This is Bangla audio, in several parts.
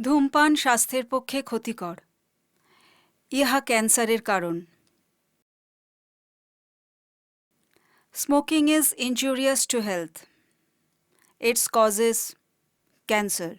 ধূমপান স্বাস্থ্যের পক্ষে ক্ষতিকর। ইহা ক্যান্সারের কারণ। Smoking is injurious to health. It causes cancer.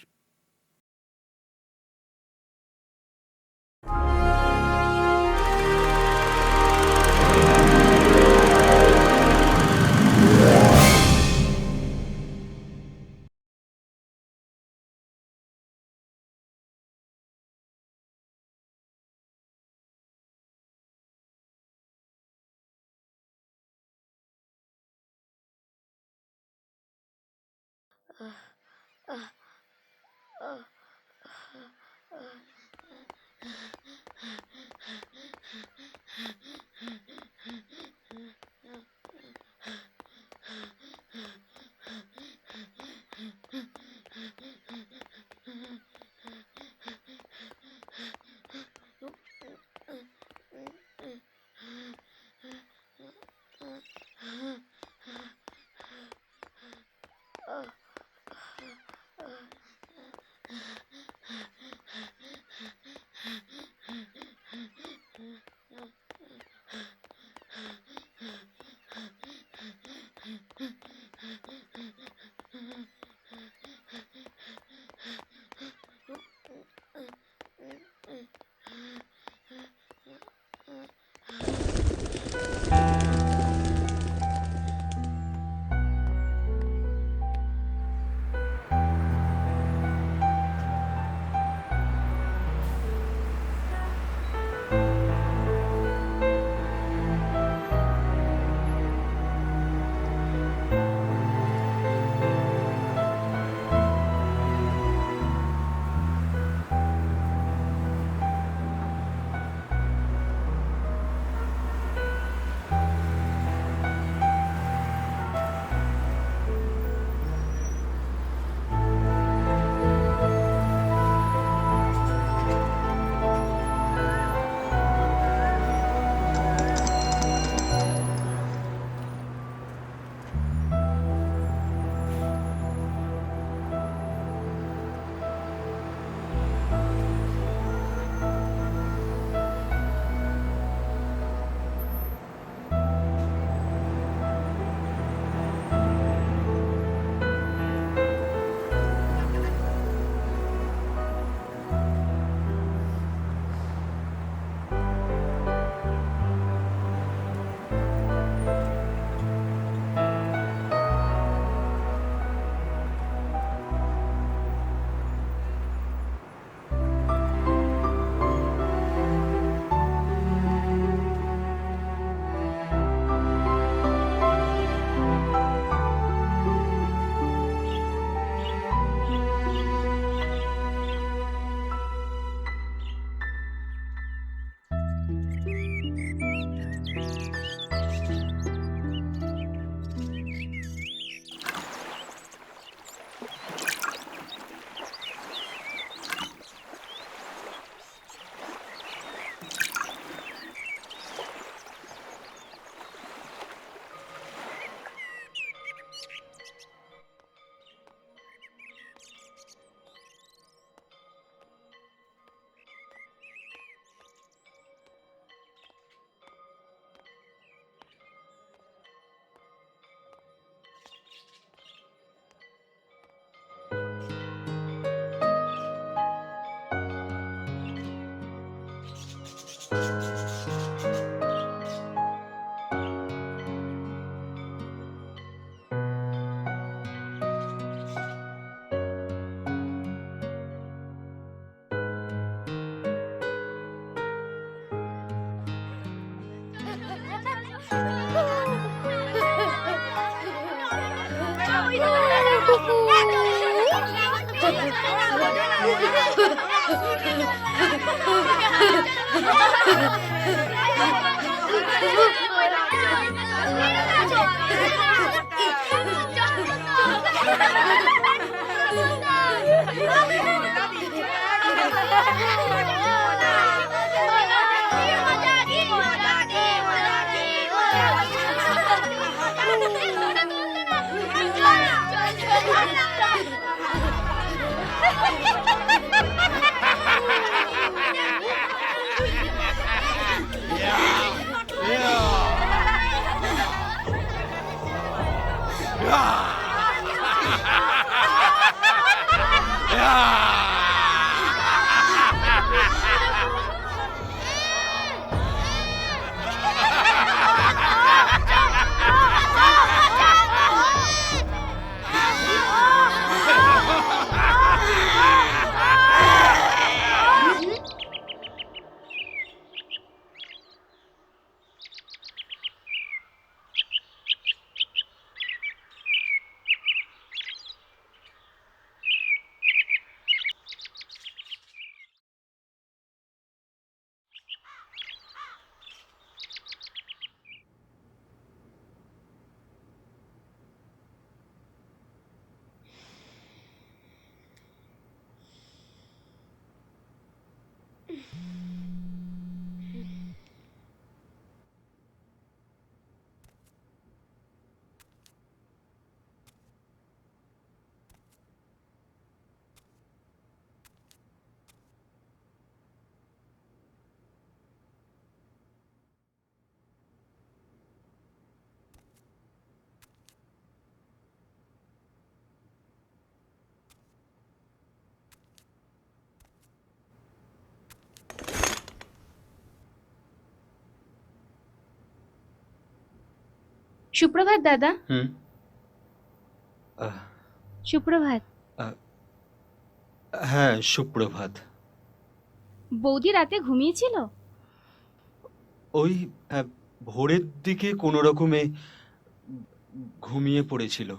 সুপ্রভাত দাদা। আহ, সুপ্রভাত। আহ, হ্যাঁ, সুপ্রভাত। বৌদি রাতে ঘুমিয়েছিল? ওই ভোরের দিকে কোনো রকমে ঘুমিয়ে পড়েছিল।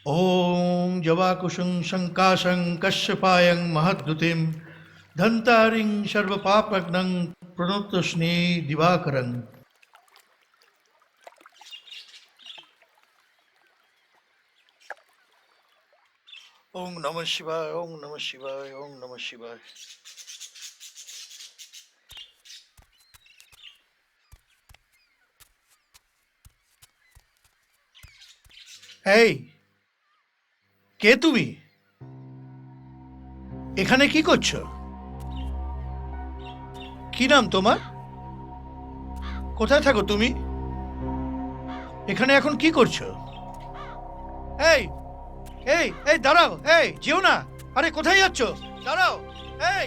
ॐ जवाकुशं शङ्काशं कश्यपायं महद्गतिं धन्तारिं सर्वपापघ्नं प्रणतस्ने दिवाकरम्। ॐ नमः शिवाय, ॐ नमः शिवाय, ॐ नमः शिवाय। এই, কে তুমি? এখানে কি করছো? কি নাম তোমার? কোথায় থাকো তুমি? এখানে এখন কি করছো? এই এই এই দাঁড়াও, এই যেও না। আরে কোথায় যাচ্ছ? দাঁড়াও। এই,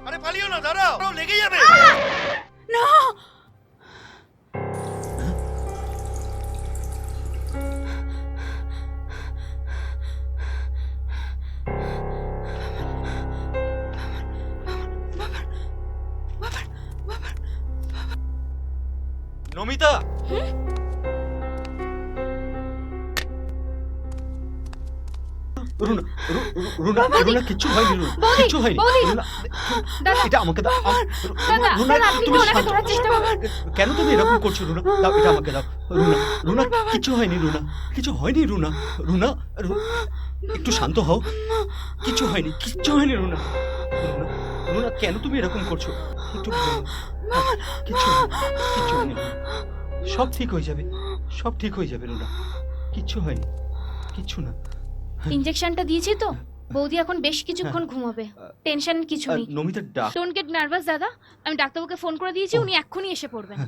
আরে পালিও না, দাঁড়াও, লেগে যাবে। No! নমিতা, রুনা, রুনা, রুনা, কিচ্ছু হয়নি, রুনা, কিচ্ছু হয়নি। রুনা, দাদা, এটা আমাকে দাও। দাদা, রুনা, দাদা, আপনি তুমি ওনাকে শান্ত ধরার চেষ্টা করুন। কেন তুমি এরকম করছো? রুনা, দাও, এটা আমাকে দাও। রুনা, রুনা, কিচ্ছু হয়নি, রুনা, কিছু হয়নি। রুনা, রুনা, একটু শান্ত হও। কিচ্ছু হয়নি, কিচ্ছু হয়নি। রুনা, রুনা, রুনা, কেন তুমি এরকম করছো? একটু বলো। কিচ্ছু হয়নি, কিচ্ছু হয়নি, রুনা। সব ঠিক হয়ে যাবে, সব ঠিক হয়ে যাবে। রুনা, কিচ্ছু হয়নি, কিচ্ছু না। ইনজেকশনটা দিয়েছি তো, বৌদি এখন বেশ কিছুক্ষণ ঘুমাবে। টেনশন কিছু নেই। নমিতা, ডাক। ডোন্ট গেট নার্ভাস দাদা, আমি ডাক্তারবাবুকে ফোন করে দিয়েছি, উনি এক্ষুনি এসে পড়বেন।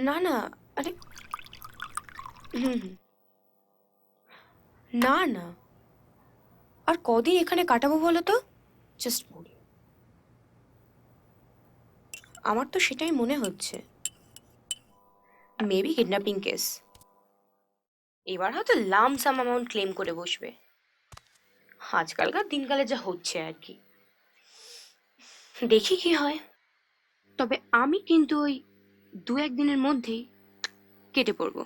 না না, আরে হুম হুম। না না, আর কদিন এখানে কাটাবো বলো তো? জাস্ট বলি, আমার তো সেটাই মনে হচ্ছে। Maybe kidnapping case. এবার হয়তো লামসাম অ্যামাউন্ট ক্লেম করে বসবে। আজকালকার দিনকালে যা হচ্ছে আর কি। দেখি কি হয়। তবে আমি কিন্তু ওই 2-1 দিনের মধ্যেই কেটে পড়বো।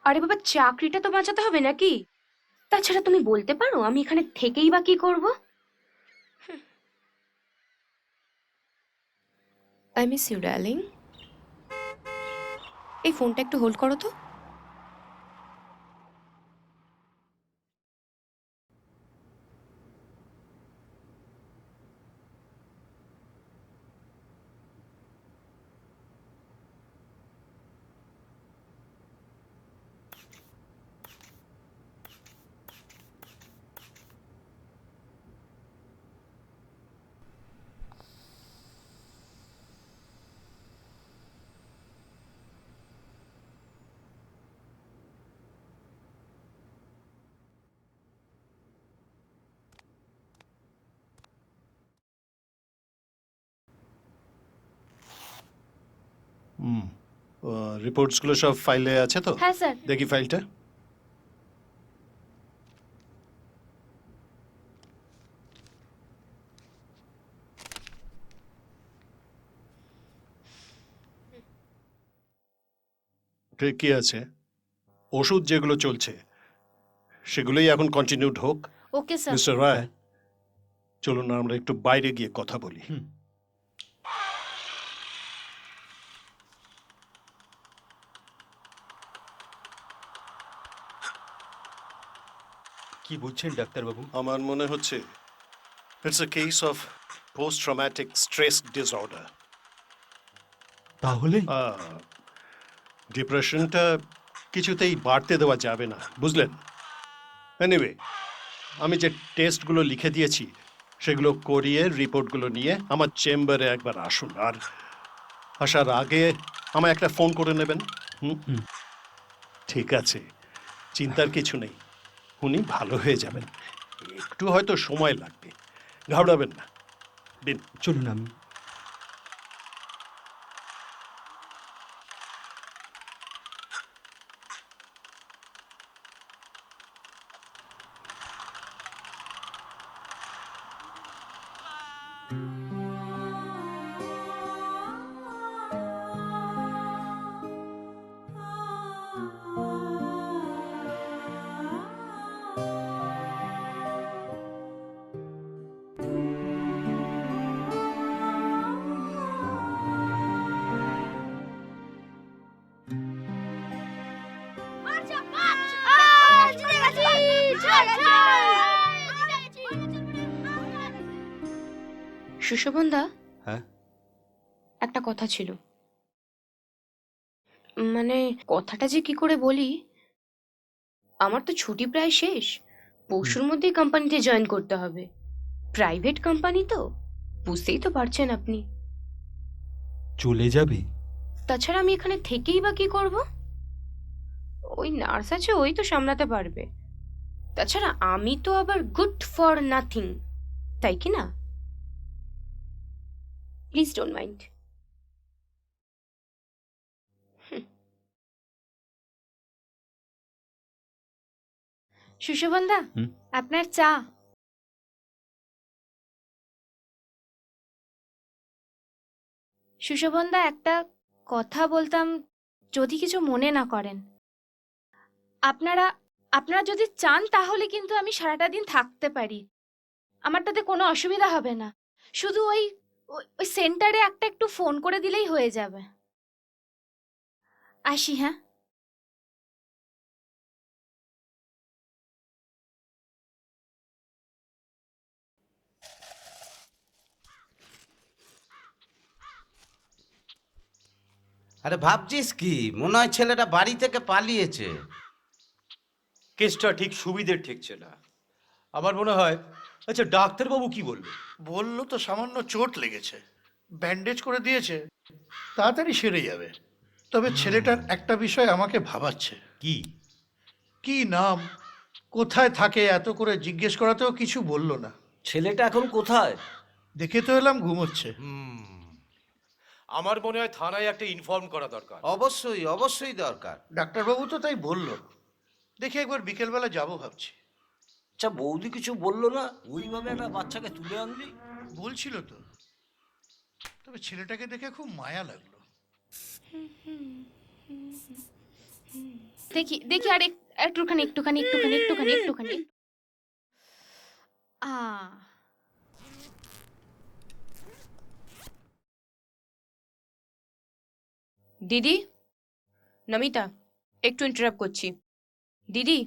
আরে বাবা, চাকরিটা তো বাঁচাতে হবে নাকি? তাছাড়া তুমি বলতে পারো আমি এখানে থেকেই বা কি করবো? I miss you darling. এই ফোনটা একটু হোল্ড করো তো। রিপোর্টসগুলো সব ফাইলে আছে তো? হ্যাঁ স্যার। দেখি ফাইলটা। ঠিকই আছে। ওষুধ যেগুলো চলছে সেগুলোই এখন কন্টিনিউড হোক। Okay sir. মিস্টার রায়, চলুন আমরা একটু বাইরে গিয়ে কথা বলি। কি বুঝছেন ডাক্তারবাবু? আমার মনে হচ্ছে it's a case of post traumatic stress disorder. তাহলে ডিপ্রেশনটা কিছুতেই বাড়তে দেওয়া যাবে না, বুঝলেন? এনিওয়ে, আমি যে টেস্টগুলো লিখে দিয়েছি সেগুলো করিয়ে রিপোর্টগুলো নিয়ে আমার চেম্বারে একবার আসুন, আর আসার আগে আমায় একটা ফোন করে নেবেন। ঠিক আছে, চিন্তার কিছু নেই, উনি ভালো হয়ে যাবেন। একটু হয়তো সময় লাগবে, ঘাবড়াবেন না। দিন। চলুন আমি। সুশোভনদা, হ্যাঁ? একটা কথা ছিল। মানে কথাটা যে কি করে বলি, আমার তো ছুটি প্রায় শেষ। পরশুর মধ্যেই কোম্পানিতে জয়েন করতে হবে। প্রাইভেট কোম্পানি তো, বুঝতেই তো পারছেন আপনি। চলে যাবে? তাছাড়া আমি এখানে থেকেই বা কি করব? ওই নার্স আছে, ওই তো সামলাতে পারবে। তাছাড়া আমি তো আবার গুড ফর নাথিং, তাই কি না? Please don't mind. সুশোভনদা, হুম? আপনার চা। সুশোভনদা, একটা কথা বলতাম, যদি কিছু মনে না করেন। আপনারা আপনারা যদি চান তাহলে কিন্তু আমি সারাটা দিন থাকতে পারি, আমার তাতে কোনো অসুবিধা হবে না। শুধু ওই ওই সেন্টারে একটা একটু ফোন করে দিলেই হয়ে যাবে। আসি, হ্যাঁ? আরে ভাবছিস কি, মনে হয় ছেলেটা বাড়ি থেকে পালিয়েছে। কেসটা ঠিক সুবিধের ঠেকছে না আমার মনে হয়। আচ্ছা, ডাক্তারবাবু কি বললো? বললো তো সামান্য চোট লেগেছে, ব্যান্ডেজ করে দিয়েছে, তাড়াতাড়ি সেরে যাবে। তবে ছেলেটার একটা বিষয় আমাকে ভাবাচ্ছে। কি? কি নাম, কোথায় থাকে, এত করে জিজ্ঞেস করাতেও কিছু বললো না। ছেলেটা এখন কোথায়? দেখে তো এলাম ঘুমোচ্ছে। আমার মনে হয় থানায় একটা ইনফর্ম করা দরকার। অবশ্যই অবশ্যই দরকার। ডাক্তারবাবু তো তাই বললো। দেখি একবার বিকেলবেলা যাবো ভাবছি। আচ্ছা, বৌদি কিছু বললো না? ওইভাবে একটা বাচ্চাকে তুলে আনলি। বলছিল তো, তবে ছেলেটাকে দেখে খুব মায়া লাগলো। দেখি দেখি, আর একটুখানি একটুখানি একটুখানি একটুখানি একটুখানি। আ দিদি, নমিতা, একটু ইন্টারাপ্ট করছি। দিদি,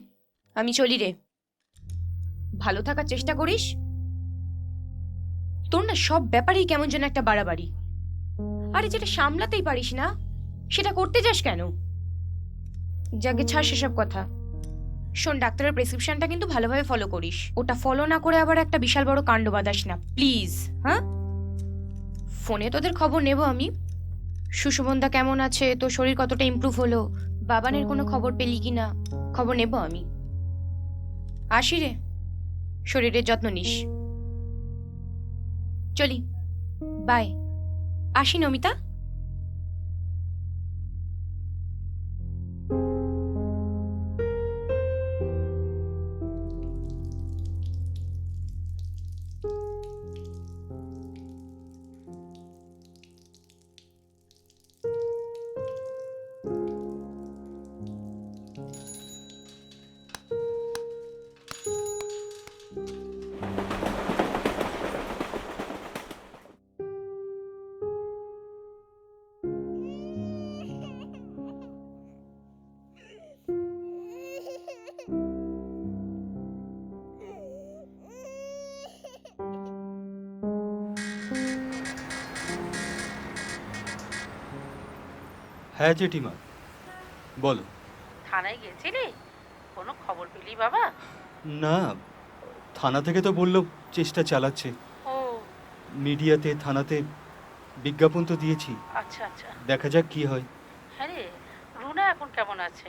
আমি চলি রে। ভালো থাকার চেষ্টা করিস। তোর না সব ব্যাপারেই কেমন যেন একটা বাড়াবাড়ি। আরে যেটা সামলাতেই পারিস না সেটা করতে যাস কেন? যাকে ছাড় সেসব কথা। শোন, ডাক্তারের প্রেসক্রিপশনটা কিন্তু ভালোভাবে ফলো করিস। ওটা ফলো না করে আবার একটা বিশাল বড় কাণ্ড বাঁধাস না প্লিজ। হ্যাঁ, ফোনে তোদের খবর নেব আমি। সুশোভনদা কেমন আছে, তোর শরীর কতটা ইমপ্রুভ হলো, বাবানের কোনো খবর পেলি কিনা, খবর নেব আমি। আসি রে, শরীরের যত্ন নিস। চলি, বাই। আসি নমিতা। হ্যাঁ জেঠিমা, বলো। থানায় গেছিলি? কোনো খবর পেলি বাবা? না, থানা থেকে তো বললো চেষ্টা চালাচ্ছে। ও মিডিয়াতে, থানাতে বিজ্ঞাপন তো দিয়েছি, আচ্ছা আচ্ছা। দেখা যাক কি হয়। হ্যাঁ রে, রুনা এখন কেমন আছে?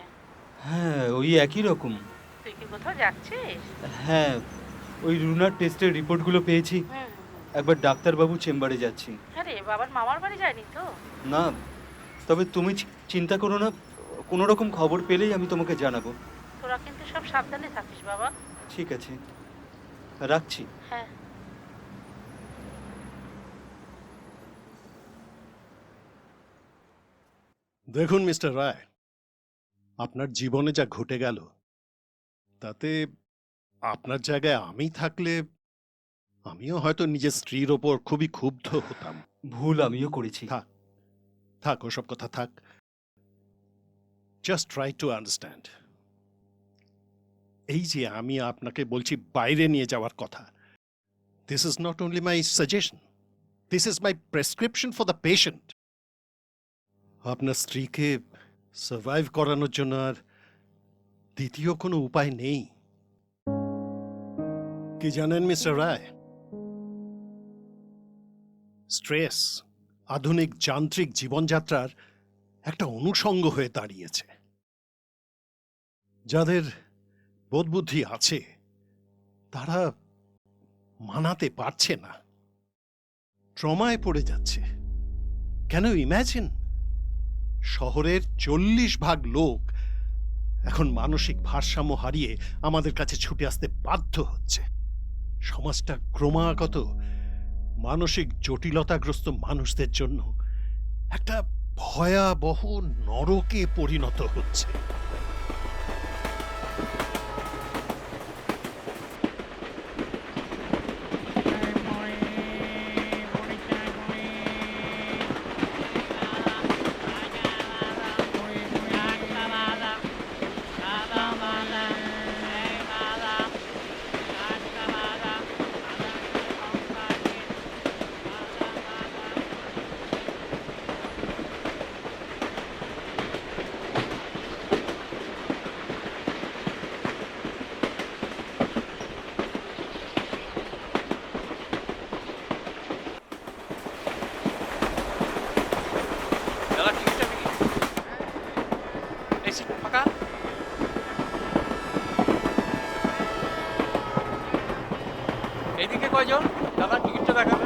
হ্যাঁ, ওই একই রকম। তুই কি কোথাও যাচ্ছিস? হ্যাঁ, ওই রুনার টেস্টের রিপোর্টগুলো পেয়েছি, হুম। একবার ডাক্তারবাবু চেম্বারে যাচ্ছি। হ্যাঁ রে, বাবার মামার বাড়ি যায়নি তো? না, তবে তুমি চিন্তা করো না, কোনো রকম খবর পেলেই আমি তোমাকে জানাবো। তোরা কিন্তু সব সাবধানে থাকিস বাবা। ঠিক আছে, রাখছি। হ্যাঁ। দেখুন মিস্টার রায়, আপনার জীবনে যা ঘটে গেল তাতে আপনার জায়গায় আমি থাকলে আমিও হয়তো নিজের স্ত্রীর ওপর খুবই ক্ষুব্ধ হতাম। ভুল আমিও করেছি। থাক থাক, ওসব কথা থাক। Just try to understand. এই যে আমি আপনাকে বলছি বাইরে নিয়ে যাওয়ার কথা, this is not only my suggestion, this is my prescription for the patient. আপনার স্ত্রীকে সার্ভাইভ করানোর জন্য আর দ্বিতীয় কোনো উপায় নেই। কি জানেন মিস্টার রায়, স্ট্রেস আধুনিক যান্ত্রিক জীবনযাত্রার একটা অনুষঙ্গ হয়ে দাঁড়িয়েছে। যাদের বোধবুদ্ধি আছে তারা মানাতে পারছে না, ট্রমায় পড়ে যাচ্ছে। কেন ইম্যাজিন, শহরের 40% লোক এখন মানসিক ভারসাম্য হারিয়ে আমাদের কাছে ছুটে আসতে বাধ্য হচ্ছে। সমাজটা ক্রমাগত মানসিক জটিলতাগ্রস্ত মানুষদের জন্য একটা ভয়াবহ নরকে পরিণত হচ্ছে। দাদা টিকিটটা বিক্রি। এই সিট ফাঁকা। এইদিকে কয়জন? দাদা টিকিটটা দেখাবে।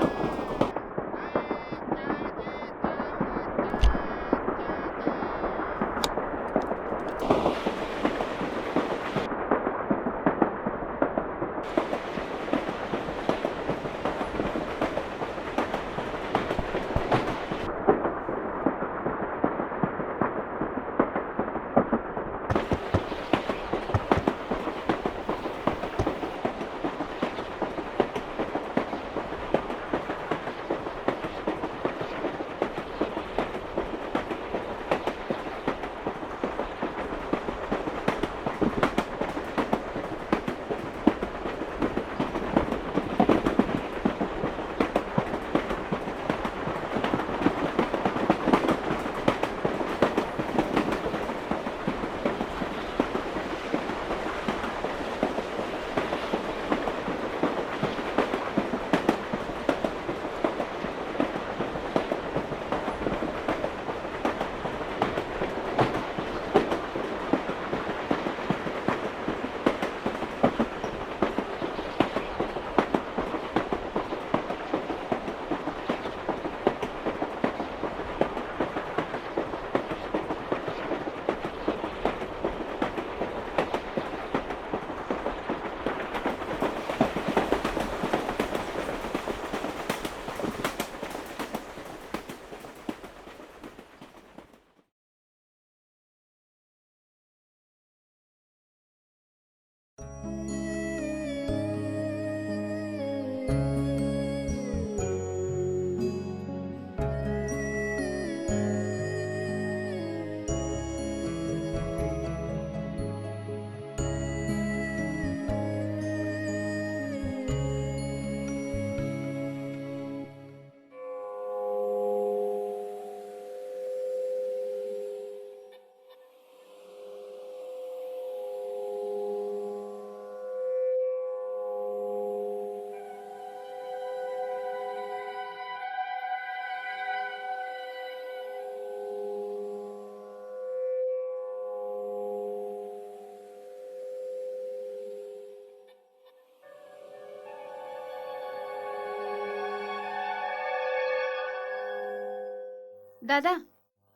দাদা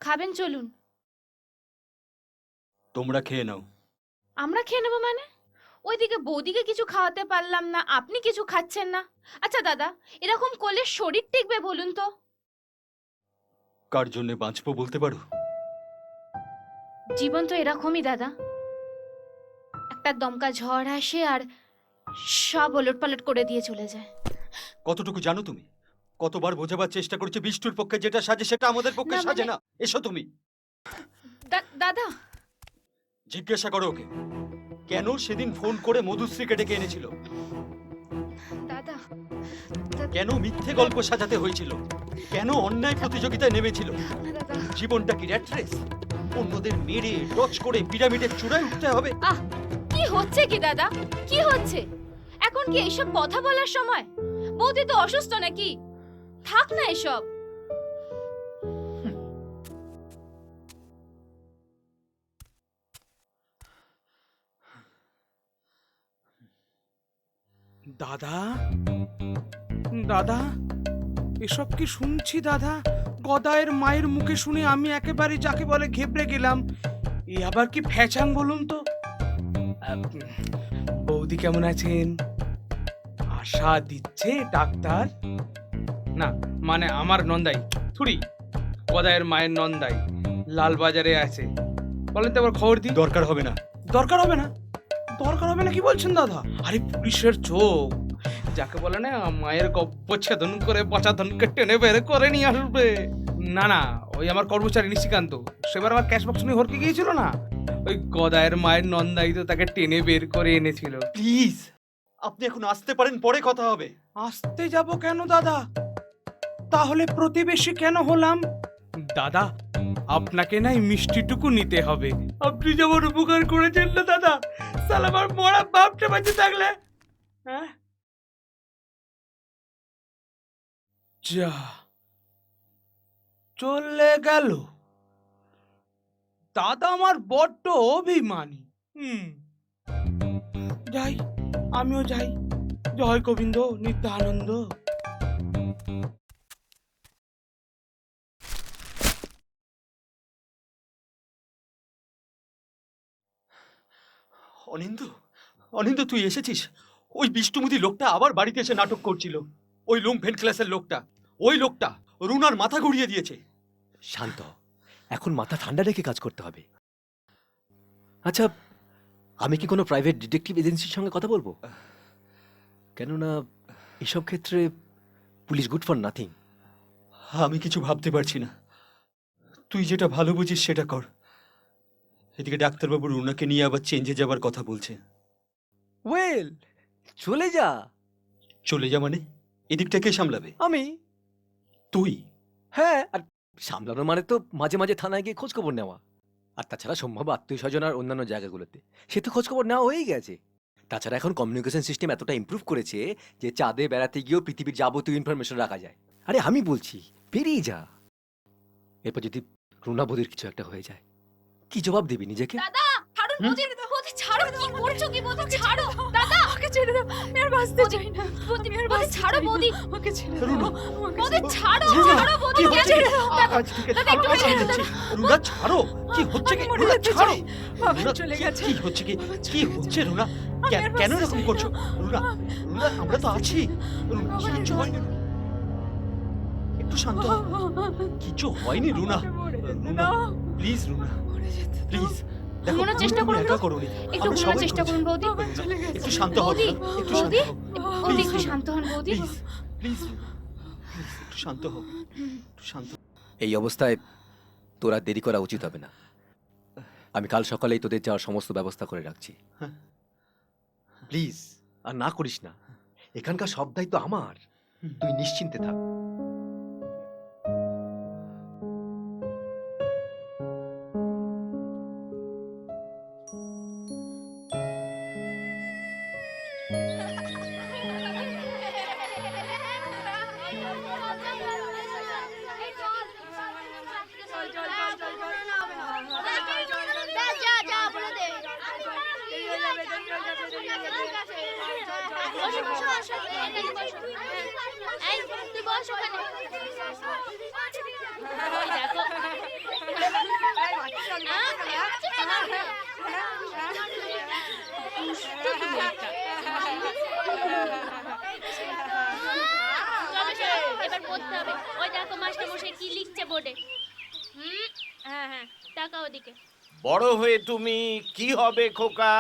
খাবেন চলুন। তোমরা খেয়ে নাও। আমরা খেয়ে নেবো মানে? ওইদিকে বৌদিকে কিছু খাওয়াতে পারলাম না, আপনি কিছু খাচ্ছেন না। আচ্ছা দাদা, এরকম করলে শরীর টিকবে বলুন তো? কার জন্য বাঁচবো বলতে পারো? জীবন তো এরকমই দাদা, একটা দমকা ঝড় আসে আর সব ওলটপালট করে দিয়ে চলে যায়। কতটুকু জানো তুমি? কতবার বোঝাবার চেষ্টা করেছে বিষ্টুর পক্ষে যেটা সাজে সেটা আমাদের পক্ষে না, সাজে মানে- না। এসো তুমি, দাদা জিজ্ঞাসা করো ওকে কেন সেদিন ফোন করে মধুশ্রীকে ডেকে এনেছিল, দাদা কেন মিথ্যে গল্প সাজাতে হয়েছিল, কেন অন্যায় প্রতিযোগিতায় নেমেছিল। না দাদা, জীবনটা কি র্যাট রেস? অন্যদের মেরে টচ করে পিরামিডের চূড়ায় উঠতে হবে? আহ কি হচ্ছে কি দাদা, কি হচ্ছে? এখন কি এইসব কথা বলার সময়? বৌদি তো অসুস্থ নাকি? থাক না এসব। দাদা, দাদা, এসব কি শুনছি দাদা? গদায়ের মায়ের মুখে শুনে আমি একেবারে যাকে বলে ঘেবড়ে গেলাম। এ আবার কি ফ্যাচাং বলুন তো? বৌদি কেমন আছেন? আশা দিচ্ছে ডাক্তার? না মানে আমার নন্দাই, থুড়ি গদায়ের মায়ের নন্দাই লালবাজারে আছে। বলেন তো আবার খবর দিই। দরকার হবে না। দরকার হবে না? দরকার হবে না কি বলছেন দাদা? আরে পুলিশের চোখ, যাকে বলে না মায়ের গব্বচ্ছেদন করে বাঁচাধনকে টেনে বের করে নিয়ে আসবে। না না, ওই আমার কর্মচারী নিশিকান্ত সেবার আমার ক্যাশ বক্স নিয়ে হরকে গিয়েছিল না, ওই গদায়ের মায়ের নন্দাই তো তাকে টেনে বের করে এনেছিল। প্লিজ আপনি এখন আসতে পারেন, পরে কথা হবে। আসতে যাব কেন দাদা? তাহলে প্রতিবেশী কেন হলাম? দাদা আপনাকে নাই মিষ্টিটুকু নিতে হবে। আপনি যেমন উপকার করেছেন না দাদা, সালা আমার মরা বাপটা বেঁচে থাকলে। হ্যাঁ যা চলে গেল। দাদা আমার বড্ড অভিমানী। যাই, আমিও যাই। জয় গোবিন্দ নিত্যানন্দ। অনিন্দ, অনিন্দ তুই এসেছিস? ওই বিষ্টুমুদি লোকটা আবার বাড়িতে এসে নাটক করছিল। ওই লুম্ফেন ক্লাসের লোকটা, ওই লোকটা রুনার মাথা ঘুরিয়ে দিয়েছে। শান্ত, এখন মাথা ঠান্ডা রেখে কাজ করতে হবে। আচ্ছা, আমি কি কোনো প্রাইভেট ডিটেকটিভ এজেন্সির সঙ্গে কথা বলবো? কেননা এসব ক্ষেত্রে পুলিশ গুড ফর নাথিং। আমি কিছু ভাবতে পারছি না। তুই যেটা ভালো বুঝিস সেটা কর। এদিকে ডাক্তারবাবু রুনাকে নিয়ে আবার চেঞ্জে যাবার কথা বলছে। ওয়েল, চলে যা। চলে যা মানে? এদিকটা কে সামলাবে? আমি। তুই? হ্যাঁ, আর সামলানো মানে তো মাঝে মাঝে থানায় গিয়ে খোঁজ খবর নেওয়া। আর তাছাড়া সম্ভব আত্মীয় স্বজন আর অন্যান্য জায়গাগুলোতে সে তো খোঁজ খবর নেওয়া হয়েই গেছে। তাছাড়া এখন কমিউনিকেশন সিস্টেম এতটা ইমপ্রুভ করেছে যে চাঁদে বেড়াতে গিয়েও পৃথিবীর যাবতীয় ইনফরমেশন রাখা যায়। আরে আমি বলছি বেরিয়ে যা। এরপর যদি রুনা বৌদির কিছু একটা হয়ে যায়, কি জবাব দিবি নিজেকে? দাদা ছাড়ুন বৌদি, বৌদি ছাড়ো, কি করছো কি বৌদি? ছাড়ো দাদা, ওকে ছেড়ে দাও, আমি আর বাঁচতে চাই না। বৌদি ছাড়ো বৌদি, ওকে ছেড়ে দাও। বৌদি ছাড়ো, ছাড়ো বৌদি, কে ছেড়ে দাও? দাদা একটু ছেড়ে দাও। রুনা ছাড়ো। কি হচ্ছে কি? রুনা ছাড়ো। রুনা চলে গেছে। কি হচ্ছে কি? কি হচ্ছে রুনা? কেন এরকম করছো? রুনা, রুনা আমরা তো আছি। রুনা কিছু হয়নি। একটু শান্ত হও। কিছু হয়নি রুনা। Runa please, Runa please. দেখো, ঘুমানোর চেষ্টা করুন, একা করোনি। একটু আমরা ঘুমানোর সবাই চেষ্টা করছি। করুন বৌদি। একটু শান্ত হও। বৌদি, একটু শান্ত বৌদি, হও। বৌদি একটু Please, শান্ত হন বৌদি। প্লিজ প্লিজ একটু শান্ত হও। একটু শান্ত। এই অবস্থায় তোরা দেরি করা উচিত হবে না। আমি কাল সকালেই তোদের যাওয়ার সমস্ত ব্যবস্থা করে রাখছি। হ্যাঁ। প্লিজ আর না করিস না। এখানকার সব দায়িত্ব আমার। তুই নিশ্চিন্তে থাক। বসো, বসো, বসো। এখানে বসো। এই, তুই বস ওখানে। ওই দেখো। দুষ্টু তুমি একটা। চলো, চলো, এবার পড়তে হবে। ওই দেখো মাস্টারমশাই কি লিখছে বোর্ডে। হ্যাঁ হ্যাঁ, তাকাও ওদিকে। বড় হয়ে তুমি কি হবে খোকা?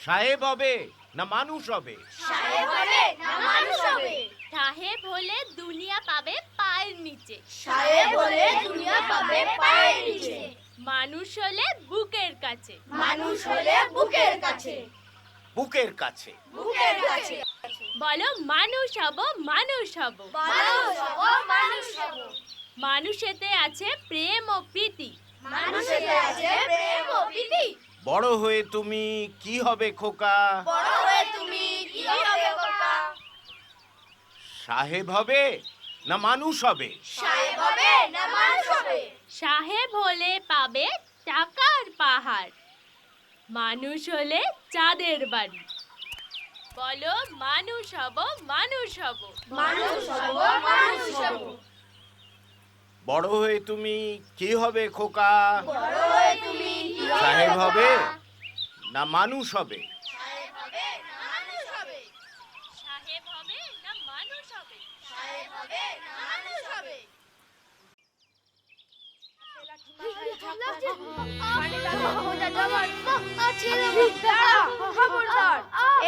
সাহেব হবে না মানুষ হবে? সাহেব হলে দুনিয়া পাবে পায়ের নিচে, মানুষ হলে বুকের কাছে। বুকের কাছে। বলো মানুষ হব, মানুষ হব। মানুষেতে আছে প্রেম ও প্রীতি। বড় হয়ে তুমি কি হবে খোকা? সাহেব হবে না মানুষ হবে? সাহেব হলে পাবে টাকার পাহাড়, মানুষ হলে চাঁদের বাড়ি। বলো মানুষ হব, মানুষ হব। বড় হয়ে তুমি কি হবে খোকা? সাহেব হবে না মানুষ হবে? সাহেব হবে না মানুষ হবে?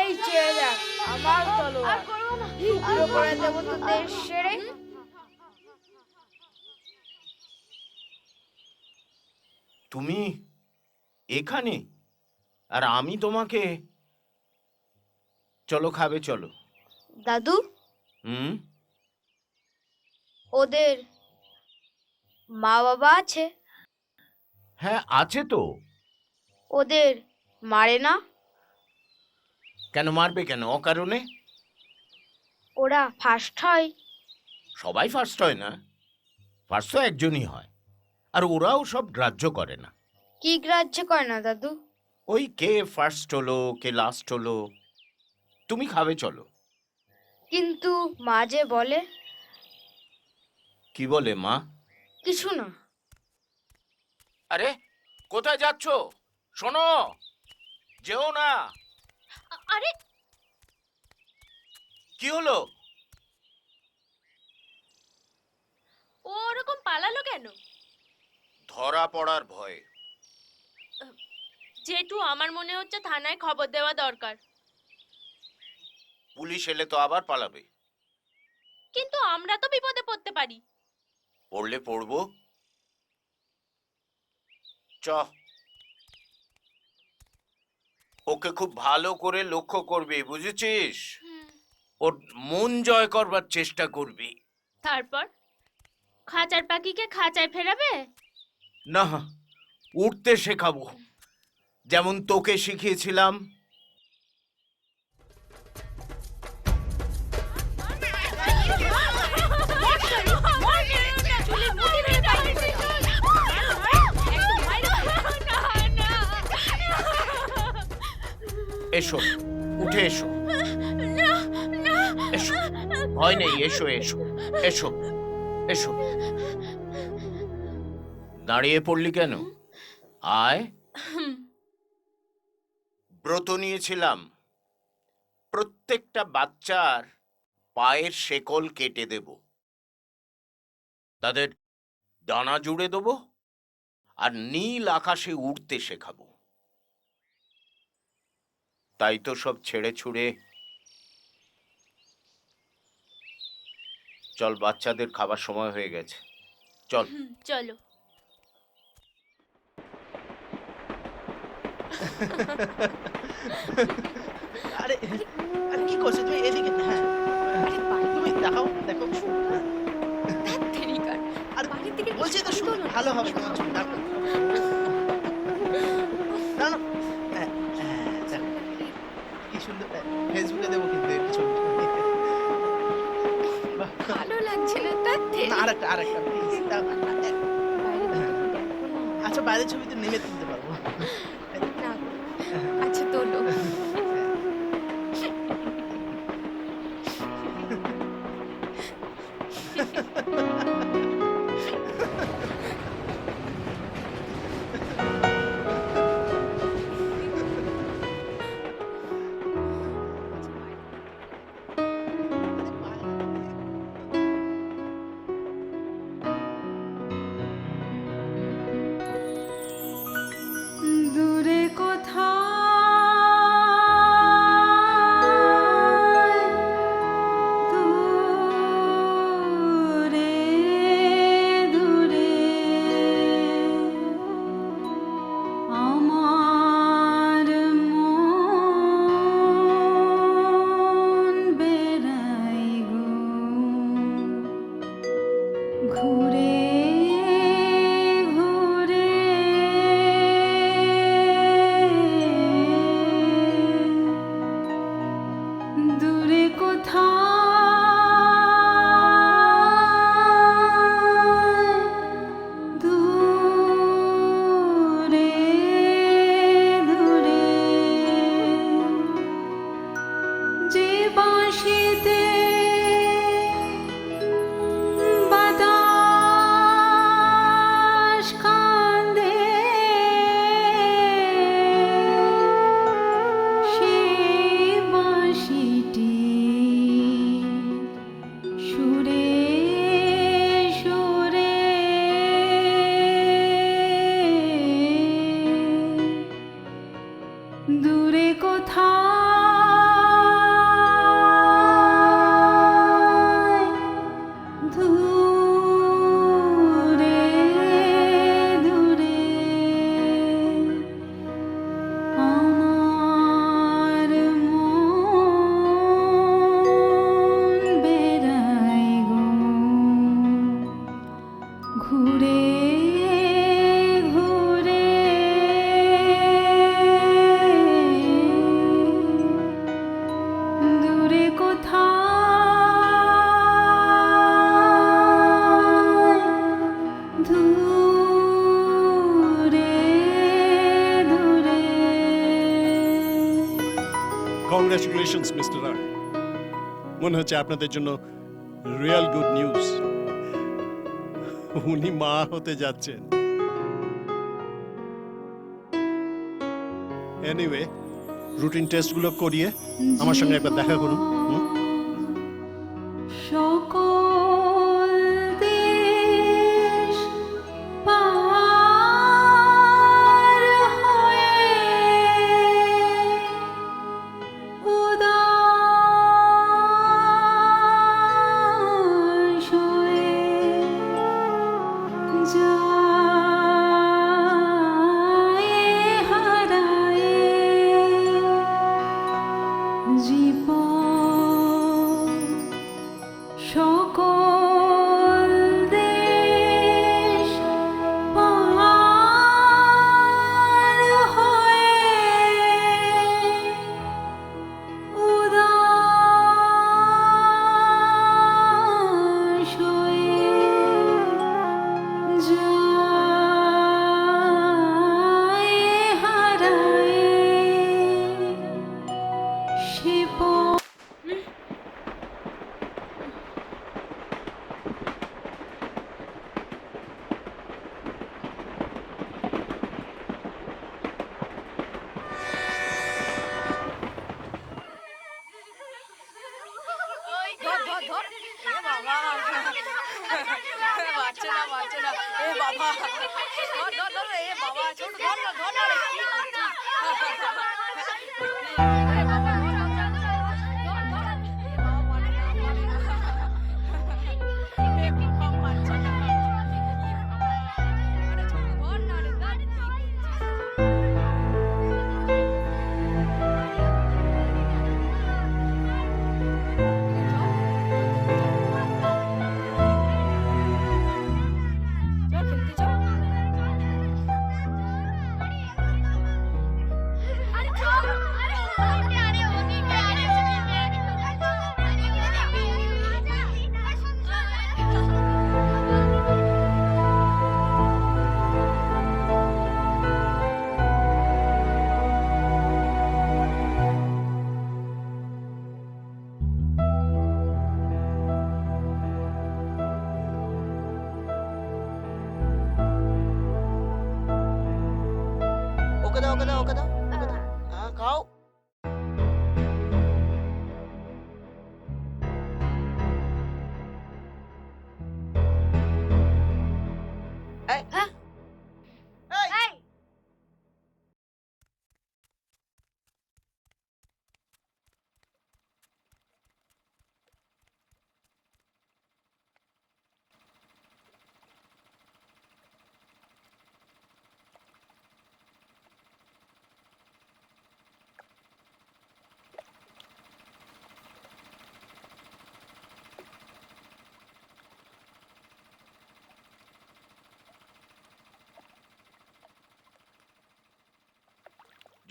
এই চেয়ে দেখ আমার তলোয়ার বিক্রি করে দেবো তো দেশ ছেড়ে। তুমি এখানে আর আমি তোমাকে। চলো খাবে চলো। দাদু, হুম, ওদের মা বাবা আছে? হ্যাঁ আছে তো। ওদের মারে না? কেন মারবে কেন অকারণে? ওরা ফার্স্ট হয়? সবাই ফার্স্ট হয় না, ফার্স্ট তো একজনই হয়। আর ওরাও সব গ্রাহ্য করে না। কি গ্রাহ্য করে না দাদু? ওই কে ফার্স্ট হলো কে লাস্ট হলো। তুমি খাবে চলো। কিন্তু মা যে বলে। কি বলে মা? কিছু না। আরে কোথায় যাচ্ছ? শোনো, যেও না। আরে কি হলো? ও ওরকম পালালো কেন? ধরা পড়ার ভয়ে। জেঠু, আমার মনে হচ্ছে থানায় খবর দেওয়া দরকার। পুলিশ এলে তো আবার পালাবে। কিন্তু আমরা তো বিপদে পড়তে পারি। পড়লে পড়বো। চ, ওকে খুব ভালো করে লক্ষ্য করবি, বুঝেছিস? ওর মন জয় করবার চেষ্টা করবি। তারপর খাঁচার পাখিকে খাঁচায় ফেরাবে? না, উঠতে শেখাবো, যেমন তোকে শিখিয়েছিলাম। এসো, উঠে এসো। এসো, ভয় নেই, এসো এসো এসো এসো। দাঁড়িয়ে পড়লি কেন? আয়। ব্রত নিয়েছিলাম, প্রত্যেকটা বাচ্চার পায়ের শেকল কেটে দেব, তাদের ডানা জুড়ে দেব, আর নীল আকাশে উড়তে শেখাবো। তাই তো সব ছেড়ে ছুড়ে। চল, বাচ্চাদের খাবার সময় হয়ে গেছে, চল। চলো। আরে আরে কি করছো তুমি? এদিকে হ্যাঁ, তুমি দেখাও, দেখো। আর বলছি তো ভালো হবে তোমার জন্য। না না, হ্যাঁ, হ্যাঁ, দেখো। কি সুন্দর, ফেসবুকে দেবো কিন্তু এর ছবি। বাহ, ভালো লাগছে না তাতে। না, আরেকটা প্লিজ। আচ্ছা, বাইরের ছবি তো নেমে তুলতে পারবো। আচ্ছা কংগ্রাচুলেশনস মিস্টার রায়। মনে হচ্ছে আপনাদের জন্য রিয়েল গুড নিউজ। উনি মা হতে যাচ্ছেন। এনিওয়ে, রুটিন টেস্টগুলো করিয়ে আমার সঙ্গে একবার দেখা করুন। সকল দেশ পার হয়ে উদাস হয়ে যায় হারায় জীবন সকল দেশ পার হয়ে উদাস হয়ে যায় হারায় সে ওকে দাও, ওকে দাও, ওকে দাও, ওকে দাও। হ্যাঁ, খাও। এই, এই,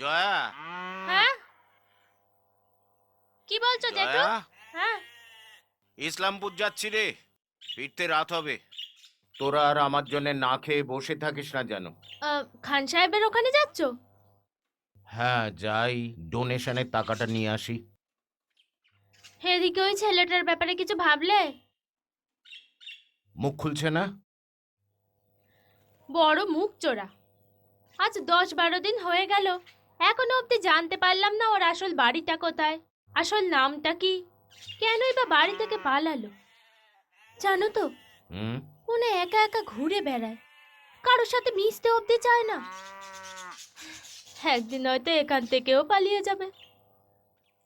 জয়া, হ্যাঁ কি বলছো জেঠু? জয়া, হ্যাঁ ইসলামপুর যাচ্ছি রে, ফিরতে রাত হবে। তোরা আর আমার জন্য না খেয়ে বসে থাকিস না যেন। খান সাহেবের ওখানে যাচ্ছ? হ্যাঁ যাই, ডোনেশনের টাকাটা নিয়ে আসি। এদিকে ওই ছেলেটার ব্যাপারে কিছু ভাবলে? মুখ খুলছে না। বড় মুখ চোরা। আজ 10-12 দিন হয়ে গেল, এখনো অবধি জানতে পারলাম না ওর আসল বাড়িটা কোথায়, আসল নামটা কি, কেনই বা বাড়ি থেকে পালালো। জানো তো, হুম, উনি একা একা ঘুরে বেড়ায়, কারোর সাথে মিশতে অবধি চায় না। একদিন হয়তো এখান থেকেও পালিয়ে যাবে।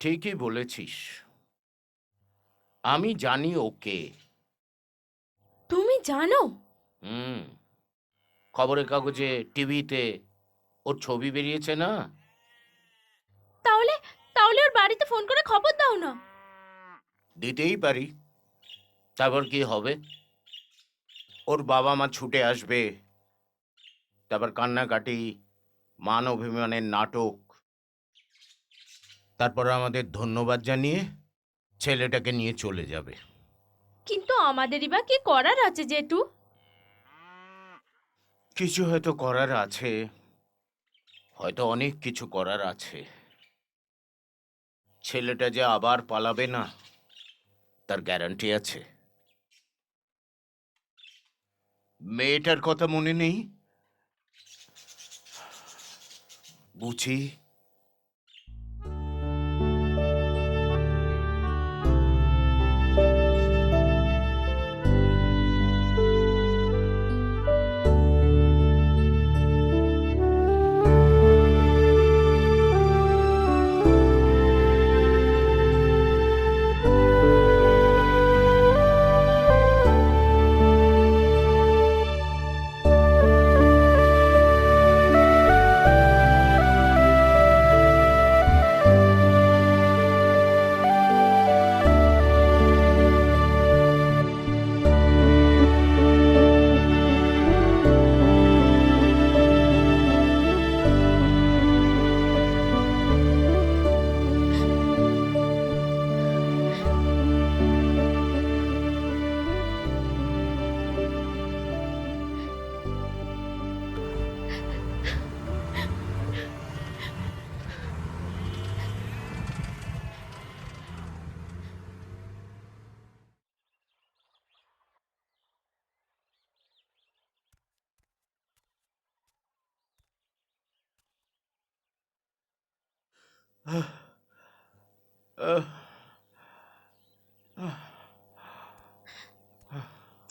ঠিকই বলেছিস। আমি জানি ওকে। তুমি জানো? হুম, খবরের কাগজে, টিভিতে ওর ছবি বেরিয়েছে না। তাহলে তাহলে ওর বাড়িতে ফোন করে খবর দাও না। দিতেই পারি, তারপর কি হবে? ওর বাবা মা ছুটে আসবে, তারপর কান্নাকাটি, মান অভিমানের নাটক, তারপর আমাদের ধন্যবাদ জানিয়ে ছেলেটাকে নিয়ে চলে যাবে। কিন্তু আমাদেরই বা কি করার আছে জেঠু? কিছু হয়তো করার আছে, হয়তো অনেক কিছু করার আছে। ছেলেটা যে আবার পালাবে না তার গ্যারান্টি আছে? মেয়েটার কথা মনে নেই? বুঝি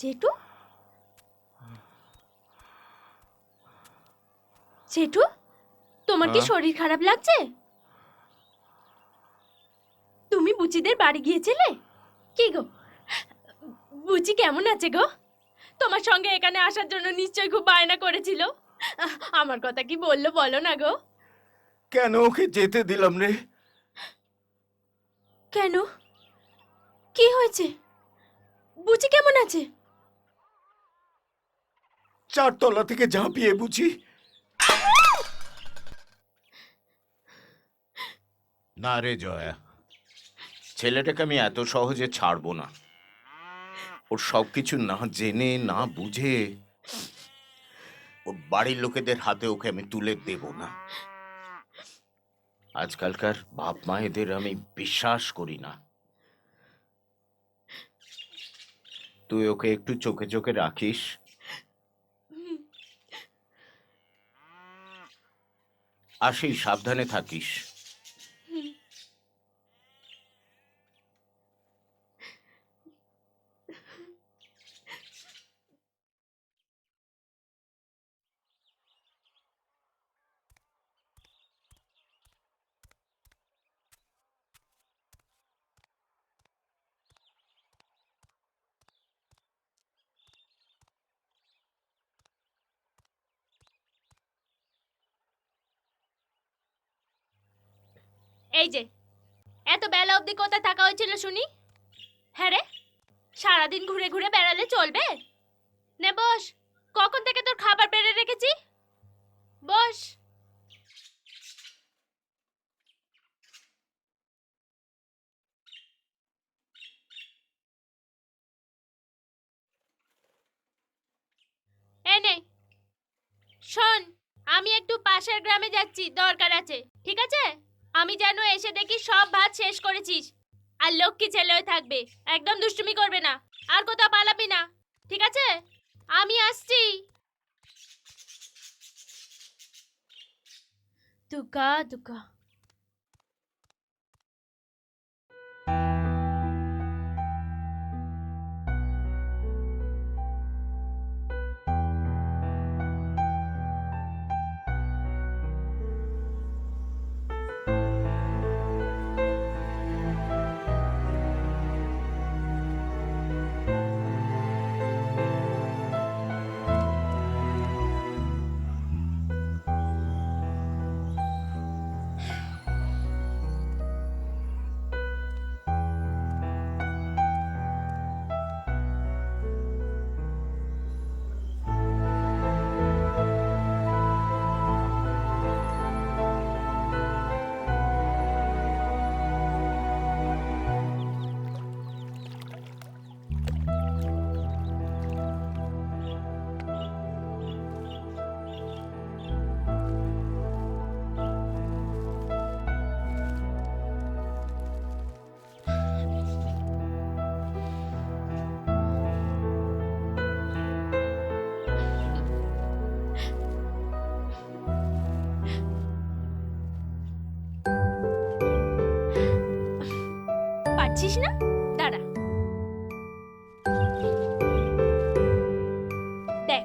জেঠু, জেঠু, তোমার কি শরীর খারাপ লাগছে? তুমি বুচিদের বাড়ি গিয়েছিলে? কি গো, বুচি কেমন আছে গো? তোমার সঙ্গে এখানে আসার জন্য নিশ্চয়ই খুব বায়না করেছিল। আমার কথা কি বললো বলো না গো? কেন ওকে যেতে দিলাম রে? কেন, কি হয়েছে? বুচি কেমন আছে? 4 তলা থেকে ঝাঁপিয়ে বুঝি। না রে জয়া, ছেলেটাকে আমি এত সহজে ছাড়বো না। ওর সবকিছু না জেনে না বুঝে ওর বাড়ির লোকেদের হাতে ওকে আমি তুলে দেব না। আজকালকার বাপ মায়েদের আমি বিশ্বাস করি না। তুই ওকে একটু চোখে চোখে রাখিস। আর সেই সাবধানে থাকিস। এই যে, এত বেলা অবধি কোথায় থাকা হয়েছিল শুনি? হ্যাঁ রে, সারাদিন ঘুরে ঘুরে বেড়ালে চলবে? নে বস, কখন থেকে তোর খাবার বেড়ে রেখেছি। বস। এই নে, শোন, আমি একটু পাশের গ্রামে যাচ্ছি, দরকার আছে, ঠিক আছে? আমি যেন এসে দেখি সব ভাত শেষ করেছিস। আর লক্ষ্মী ছেলে হয়ে থাকবে, একদম দুষ্টুমি করবে না, আর কোথাও পালাবি না, ঠিক আছে? আমি আসছি। দুকা দুকা। পাচ্ছিস না? দাঁড়া, দেখ।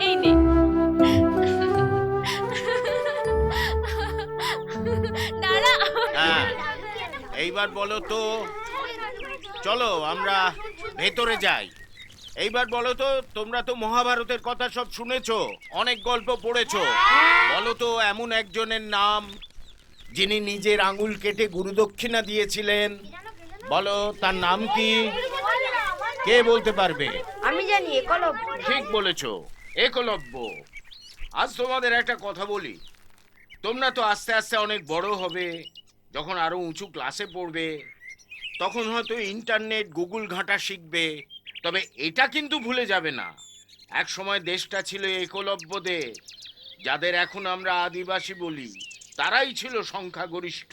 এই নে। দাঁড়া। হ্যাঁ, এইবার বলো তো, চলো আমরা ভেতরে যাই। এইবার বলো তো, তোমরা তো মহাভারতের কথা সব শুনেছো, অনেক গল্প পড়েছো। বলো তো এমন একজনের নাম যিনি নিজের আঙুল কেটে গুরুদক্ষিণা দিয়েছিলেন। বলো তার নাম কি? কে বলতে পারবে? আমি জানি, একলব্য। ঠিক বলেছো, একলব্য। আজ তোমাদের একটা কথা বলি, তোমরা তো আস্তে আস্তে অনেক বড় হবে, যখন আরো উঁচু ক্লাসে পড়বে, তখন হয়তো ইন্টারনেট গুগল ঘাঁটা শিখবে। তবে এটা কিন্তু ভুলে যাবে না, এক সময় দেশটা ছিল একলব্যদের, যাদের এখন আমরা আদিবাসী বলি। তারাই ছিল সংখ্যাগরিষ্ঠ।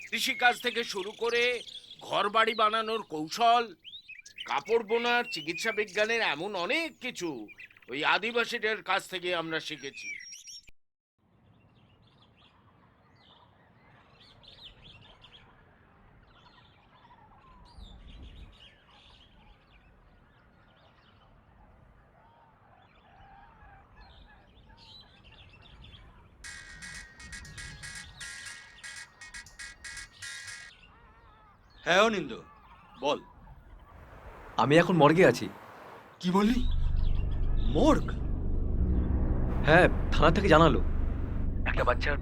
কৃষিকাজ থেকে শুরু করে ঘরবাড়ি বানানোর কৌশল, কাপড় বোনার, চিকিৎসা বিজ্ঞানের এমন অনেক কিছু ওই আদিবাসীদের কাছ থেকে আমরা শিখেছি। হ্যাঁ অনিন্দ, বল। আমি এখন মর্গে আছি। কি বললি? মর্গ? হ্যাঁ, থানা থেকে জানালো একটা বাচ্চার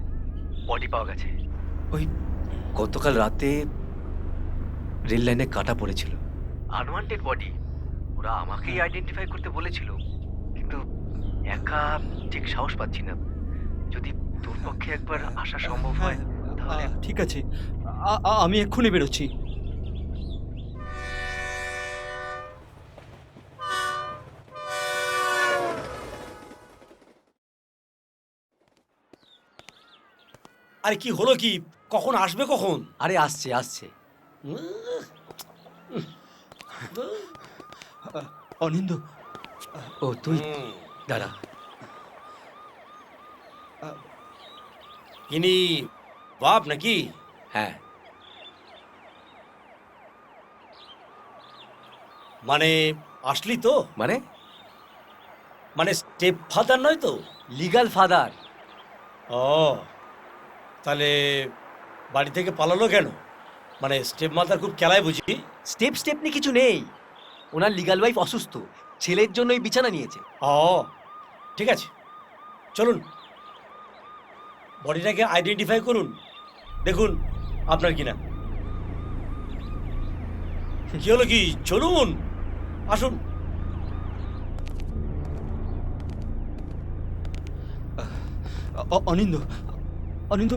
বডি পাওয়া গেছে। ওই গতকাল রাতে রেল লাইনে কাটা পড়েছিল, আনওয়ান্টেড বডি। ওরা আমাকেই আইডেন্টিফাই করতে বলেছিল, কিন্তু একা ঠিক সাহস পাচ্ছি না। যদি তোর পক্ষে একবার আসা সম্ভব হয় তাহলে। ঠিক আছে, আমি এক্ষুনি বেরোচ্ছি। আরে কি হলো কি? কখন আসবে কখন? আরে আসছে আসছে। অনিন্দ, ও তুই দাঁড়া। ইনি বাপ নাকি? হ্যাঁ, মানে আসলি তো? মানে মানে স্টেপ ফাদার নয় তো? Legal father. ও, তাহলে বাড়ি থেকে পালালো কেন? মানে স্টেপ মাদার খুব কেলায় বুঝি? স্টেপ নিয়ে কিছু নেই, ওনার লিগ্যাল ওয়াইফ অসুস্থ, ছেলের জন্যই বিছানা নিয়েছে। ও ঠিক আছে, চলুন বডিটাকে আইডেন্টিফাই করুন, দেখুন আপনার কিনা। কি হলো কি? চলুন, আসুন। অনিন্দ, অনিন্দ,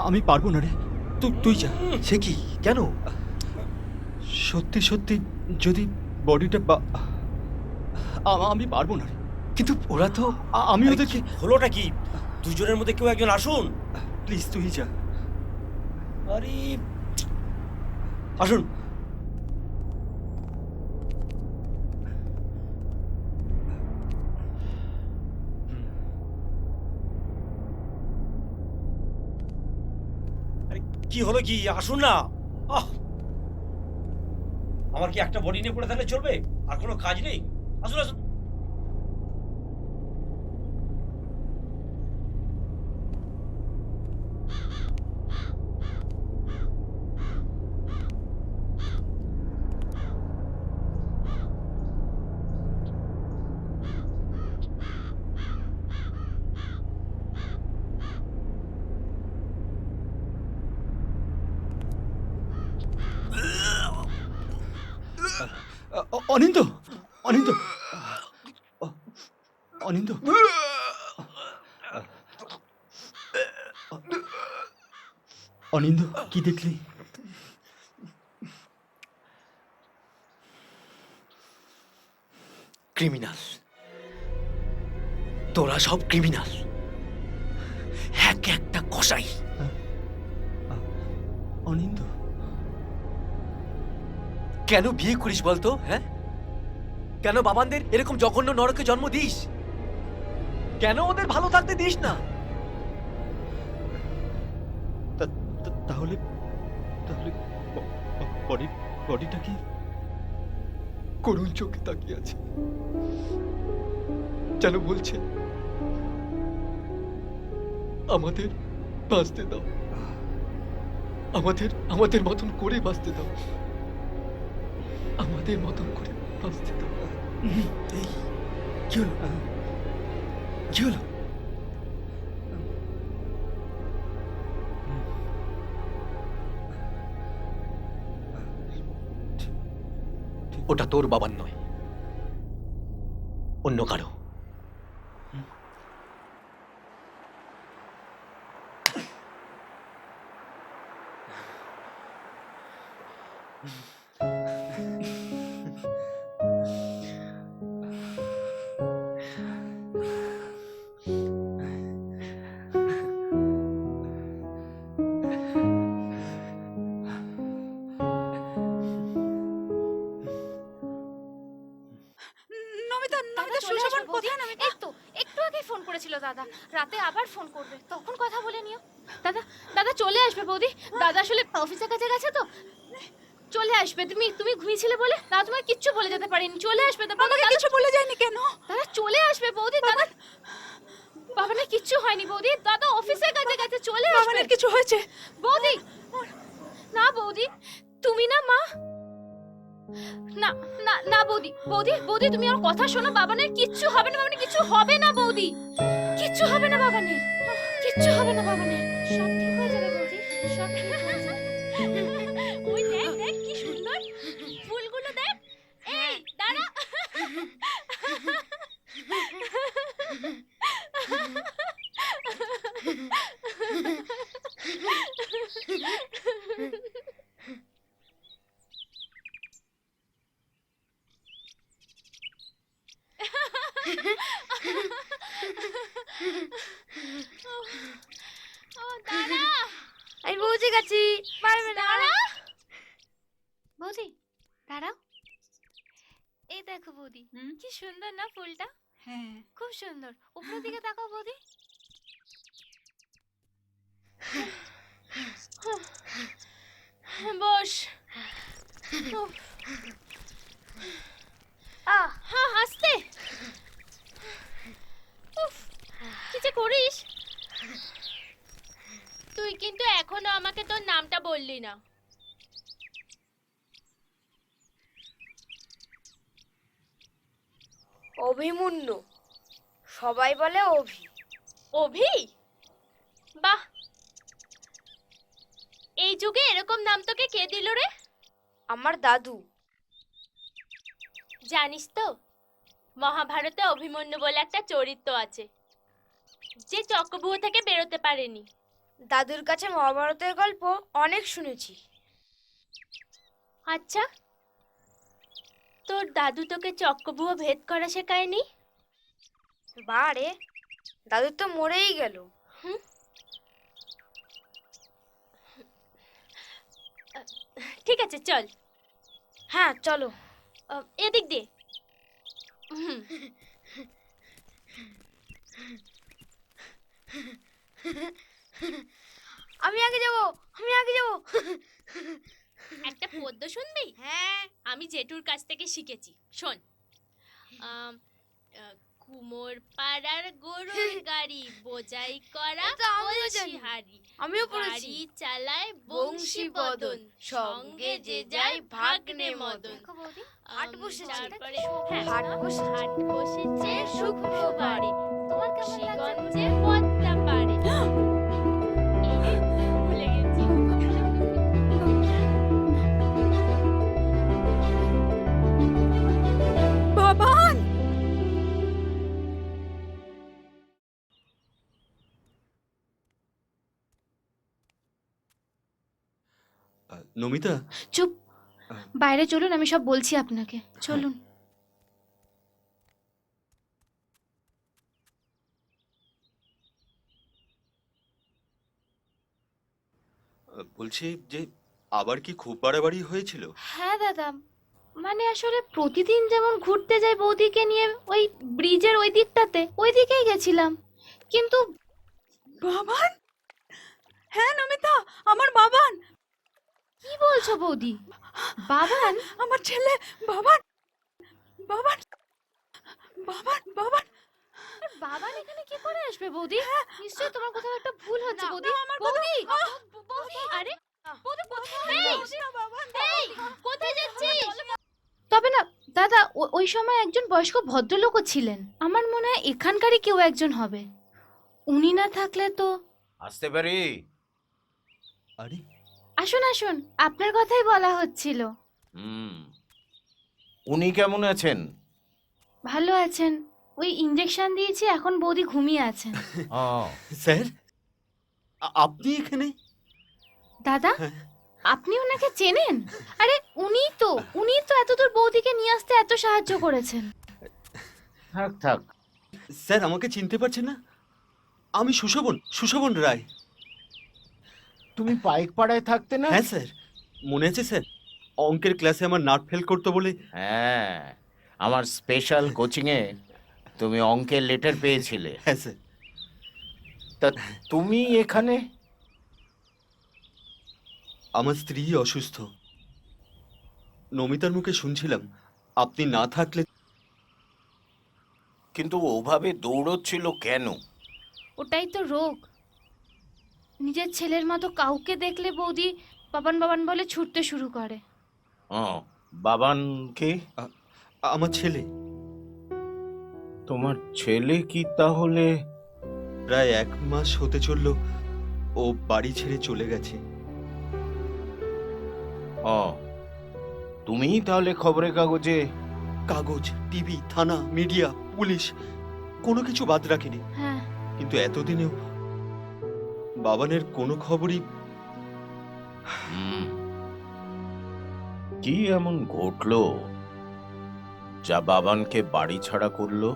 আমি পারবো না রে, তুই যা। সে কি? কেন? সত্যি সত্যি যদি বডিটা আমি পারবো না রে। কিন্তু ওরা তো। আমি ওদেরকে। হলোটা কি? দুজনের মধ্যে কেউ একজন আসুন, প্লিজ তুই যা। আরে আসুন। আরে কি হলো কি? আসুন না। আহ, আমার কি একটা বডি নিয়ে পড়ে থাকলে চলবে? আর কোনো কাজ নেই? আসুন আসুন। অনিন্দ, অনিন্দ, অনিন্দ, অনিন্দ, কি দেখলি? ক্রিমিনাল, তোরা সব ক্রিমিনাল। কসাই। অনিন্দ, কেন বিয়ে করিস বলতো? হ্যাঁ, কেন বাবানদের এরকম জঘন্য নরকে জন্ম দিস? কেন ওদের ভালো থাকতে দিস না? তাহলে তাহলে বডিটা কি করুণ চোখে তাকিয়ে আছে, যেন বলছে আমাদের বাঁচতে দাও, আমাদের মতন করে বাঁচতে দাও, আমাদের মতন করে বাঁচতে দাও। এই কি হলো? কি হলো? ওটা তোর বাবার নয়, অন্য কারো। নমিতা, দাদা চলে আসবে বৌদি। এই তো একটু আগে ফোন করেছিল দাদা, রাতে আবার ফোন করবে, তখন কথা বলে নিও। দাদা দাদা চলে আসবে বৌদি। দাদা আসলে অফিসের কাছে গেছে তো, চলে আসবে। তুমি ঘুমিয়েছিলে বলে দাদা তোমার কিচ্ছু বলে যেতে পারেনি। চলে আসবে দাদা। আমাকে কিছু বলে যায়নি কেন? দাদা চলে আসবে বৌদি। দাদা বাবানের কিচ্ছু হয়নি বৌদি, দাদা অফিসের কাছে গেছে, চলে আসবে। বাবানের কিছু হয়েছে? বৌদি না বৌদি, তুমি না মা। না না না বৌদি, বৌদি তুমি ওর কথা শোনো। বাবানের কিচ্ছু হবে না, বাবানের কিচ্ছু হবে না বৌদি, কিচ্ছু হবে না বাবানের, কিচ্ছু হবে না বাবানের, সব ঠিক হয়ে যাবে বৌদি, সব ঠিক হয়ে যাবে। ওই দেখ দেখ কি সুন্দর ফুলগুলো দেখ। এই দাঁড়া। আমি পৌঁছে গেছি, পারবে না। বৌদি দাঁড়াও, এই দেখো বৌদি কি সুন্দর না ফুলটা, হ্যাঁ, খুব সুন্দর। উপরের দিকে তাকাও বৌদি। বস। হ্যাঁ আস্তে। উফ, কি যে করিস তুই, কিন্তু এখনো আমাকে তোর নামটা বললি না। অভিমন্যু, সবাই বলে অভি। অভি? বাহ, এই যুগে এরকম নাম তোকে কে দিল রে? আমার দাদু। জানিস তো মহাভারতে অভিমন্যু বলে একটা চরিত্র আছে, যে চক্রব্যূহ থেকে বেরোতে পারেনি। দাদুর কাছে মহাভারতের গল্প অনেক শুনেছি। আচ্ছা, তোর দাদু তোকে চক্রব্যূহ ভেদ করা শেখায়নি? বারে, দাদু তো মরেই গেল। ঠিক আছে চল। হ্যাঁ চলো। এদিক দিয়ে। হুম। আমি আগে যাব, আমি আগে যাব। একটা পদ্য শুনবি? হ্যাঁ। আমি জেঠুর কাছ থেকে শিখেছি, শোন। কুমোর পাড়ার গরুর গাড়ি বোঝাই করা এটা আমিও জানি। হাড়ি, আমিও পড়েছি। গাড়ি চালায় বংশী বদন, সঙ্গে যে যায় ভাগ্নে মদন। হাট বসেছে। তারপরে হ্যাঁ, হাট বসেছে। হাট বসেছে শুক্রবারে, বংশীগঞ্জে পদ্মা পারে। এই, ভুলে গেছি। বাবান! নমিতা, চুপ, বাইরে চলুন, আমি সব বলছি আপনাকে, চলুন। বলছি যে আবার কি খুব বাড়াবাড়ি হয়েছিল? হ্যাঁ দাদা, মানে আসলে প্রতিদিন যেমন ঘুরতে যাই বৌদিকে নিয়ে ওই ব্রিজের ওই দিকটাতে, ওই দিকেই গেছিলাম, কিন্তু বাবান, হ্যাঁ নমিতা, আমার বাবান। কি বলছো বৌদি? বাবান? আমার ছেলে বাবান, বাবান, বাবান, বাবান। বাবান এখানে কি করে আসবে বৌদি? নিশ্চয়ই তোমার কোথাও একটা ভুল হচ্ছে বৌদি। বৌদি, বৌদি, আরে বৌদি কোথায়? এই, কোথায় যাচ্ছিস? তবে না দাদা, ওই সময় একজন বয়স্ক ভদ্রলোকও ছিলেন, আমার মনে হয় এখানকারই কেউ একজন হবে। উনি না থাকলে তো। আসতে পারি? আরে আসুন আসুন, আপনার কথাই বলা হচ্ছিল। হুম, উনি কেমন আছেন? ভালো আছেন, ওই ইঞ্জেকশন দিয়েছি, এখন বৌদি ঘুমিয়ে আছেন। ও, স্যার, আপনি এখানে? দাদা, আপনি ওনাকে চেনেন? আরে উনিই তো এতদূর বৌদিকে নিয়ে আসতে এত সাহায্য করেছেন। থাক থাক। স্যার আমাকে চিনতে পারছেন না? আমি সুশোভন রায়। তুমি পাইকপাড়ায় থাকতে না? হ্যাঁ স্যার, মনে আছে স্যার? অঙ্কের ক্লাসে আমার নাট ফেল করতো বলে। হ্যাঁ, আমার স্পেশাল কোচিংয়ে তুমি অঙ্কের লেটার পেয়েছিলে। হ্যাঁ স্যার। তা তুমি এখানে? আমার স্ত্রী অসুস্থ। নমিতার মুখে শুনছিলাম আপনি না থাকলে। কিন্তু ওভাবে দৌড়চ্ছিল কেন? ওটাই তো রোগ। নিজের ছেলের মতো কাউকে দেখলে বৌদি বাবান বাবান বলে ছুটতে শুরু করে। ও, বাবান কে? আমার ছেলে। তোমার ছেলে কি তাহলে? প্রায় 1 মাস হতে চলল ও বাড়ি ছেড়ে চলে গেছে। ও, তুমি তাহলে খবরের কাগজে? কাগজ, টিভি, থানা, মিডিয়া, পুলিশ কোনো কিছু বাদ রাখিনি। হ্যাঁ, কিন্তু এতদিনেও বাবানের কোনো খবরই। হুম, কি এমন ঘটলো যা বাবানকে বাড়ি ছাড়া করলো?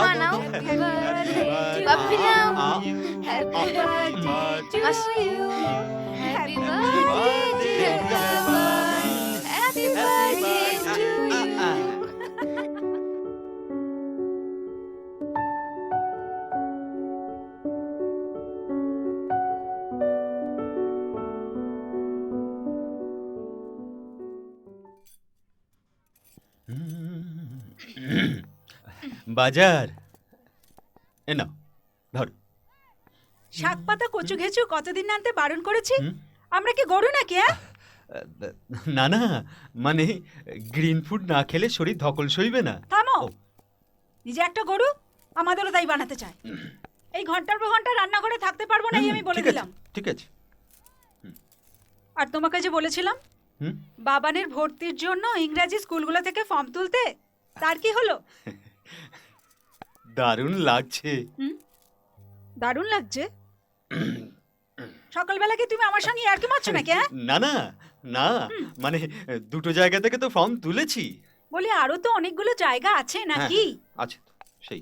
মানাও। বাপ্পি নাও। Happy birthday to you. Happy birthday to Baban. Happy birthday to you. বাজার এ নাও, ধর। শাক পাতা কচু ঘেঁচু কতদিন আনতে বারণ করেছি? হুম? আমরা কি গরু নাকি? হ্যাঁ, না না, মানে গ্রিন ফুড না খেলে শরীর ধকল সইবে না। থামো। ও। নিজে একটা গরু, আমাদেরও তাই বানাতে চায়। এই ঘন্টার পর ঘন্টা রান্নাঘরে থাকতে পারবো না, এই আমি বলে ঠিক আছে, দিলাম। ঠিক আছে। আর তোমাকে যে বলেছিলাম হুম? বাবানের ভর্তির জন্য ইংরেজি স্কুলগুলো থেকে ফর্ম তুলতে, তার কি হলো? দারুণ লাগছে। দারুণ লাগছে। সকালবেলা কি তুমি আমার সঙ্গে আর কি মারছো নাকি? হ্যাঁ, না না না, মানে দুটো জায়গা থেকে তো ফর্ম তুলেছি। বলি আরো তো অনেকগুলো জায়গা আছে নাকি? আছে তো, সেই।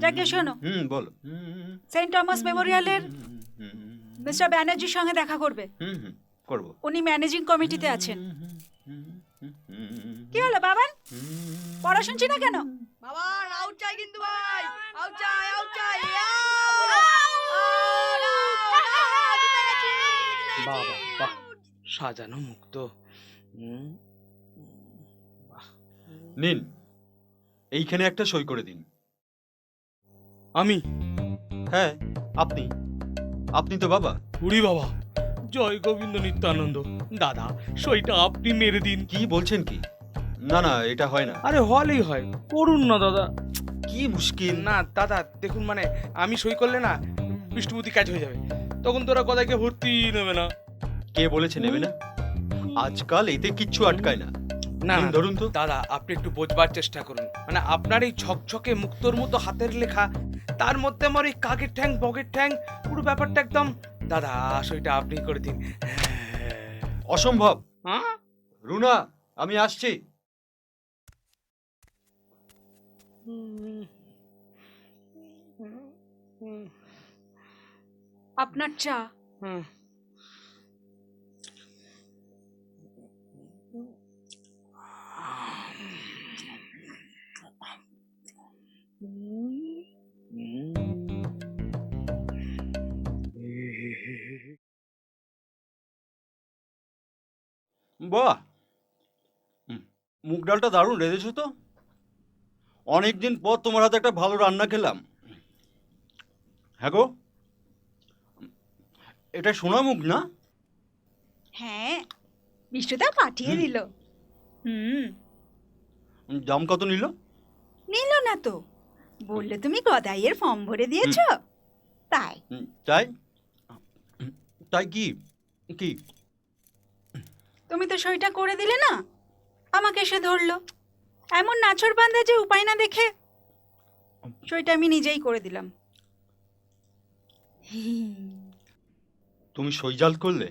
যাকে শোনো, বলো। সেন্ট টমাস মেমোরিয়ালের মিস্টার ব্যানার্জির সঙ্গে দেখা করবে। করবো। উনি ম্যানেজিং কমিটিতে আছেন। কি হলো বাবান, পড়া শুনছি না কেন? বাবান আউট চাই কিন্তু ভাই, আউট চাই, আউট চাই। বাবা বাহ, সাজানো মুক্ত। নিন, এইখানে একটা সই করে দিন। আমি? হ্যাঁ, আপনি। আপনি তো বাবা। উড়ি বাবা, জয় গোবিন্দ নিত্যানন্দ। দাদা, সইটা আপনি মেরে দিন। কি বলছেন কি? না না, এটা হয় না। আরে হলেই হয়, করুন না দাদা। কি মুশকিল। না দাদা দেখুন, মানে আমি সই করলে না বিষ্ণুপতি কাজ হয়ে যাবে, তখন তোরা কোথায় ভর্তি নেবে না। কে বলেছে নেবে না? আজকাল এতে কিচ্ছু আটকায় না। না নিন, না, ধরুন তো। দাদা আপনি একটু বোঝবার চেষ্টা করুন, মানে আপনার এই ঝকঝকে মুক্তোর মতো হাতের লেখা, তার মধ্যে আমার এই কাকের ঠ্যাং বগের ঠ্যাং, পুরো ব্যাপারটা একদম। দাদা সইটা আপনি করে দিন। অসম্ভব। হ্যাঁ, রুনা, আমি আসছি। আপনার চা। বাহ, মুগ ডালটা দারুণ রেঁধেছো তো। অনেকদিন পর তোমার হাতে একটা ভালো রান্না খেলাম। হ্যাঁ গো, এটা সোনা মুগ না? হ্যাঁ, বিষ্ণুদা পাঠিয়ে দিল। দাম কত নিল? নিল না তো, বললে তুমি গদাইয়ের ফর্ম ভরে দিয়েছো তাই। তাই? তাই কি কি? তুমি তো সইটা করে দিলে না, আমাকে এসে ধরলো। এমন নাছর বান্ধা যে উপায় না দেখে সইটা আমি নিজেই করে দিলাম। তুমি সই জাল করলে?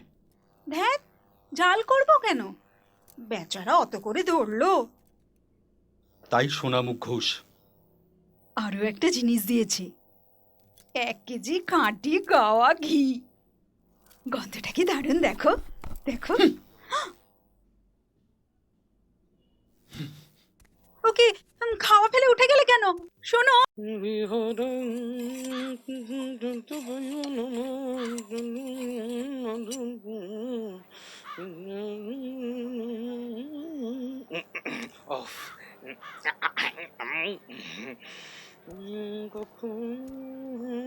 ধ্যাত, জাল করবো কেন, বেচারা অত করে ধরলো। তাই সোনা মুখ ঘুষ। আরো একটা জিনিস দিয়েছি, 1 কেজি খাঁটি গাওয়া ঘি। গন্ধটা কি দারুণ, দেখো দেখো। ওকে, খাওয়া ফেলে উঠে গেলে কেন? শোনো, কখন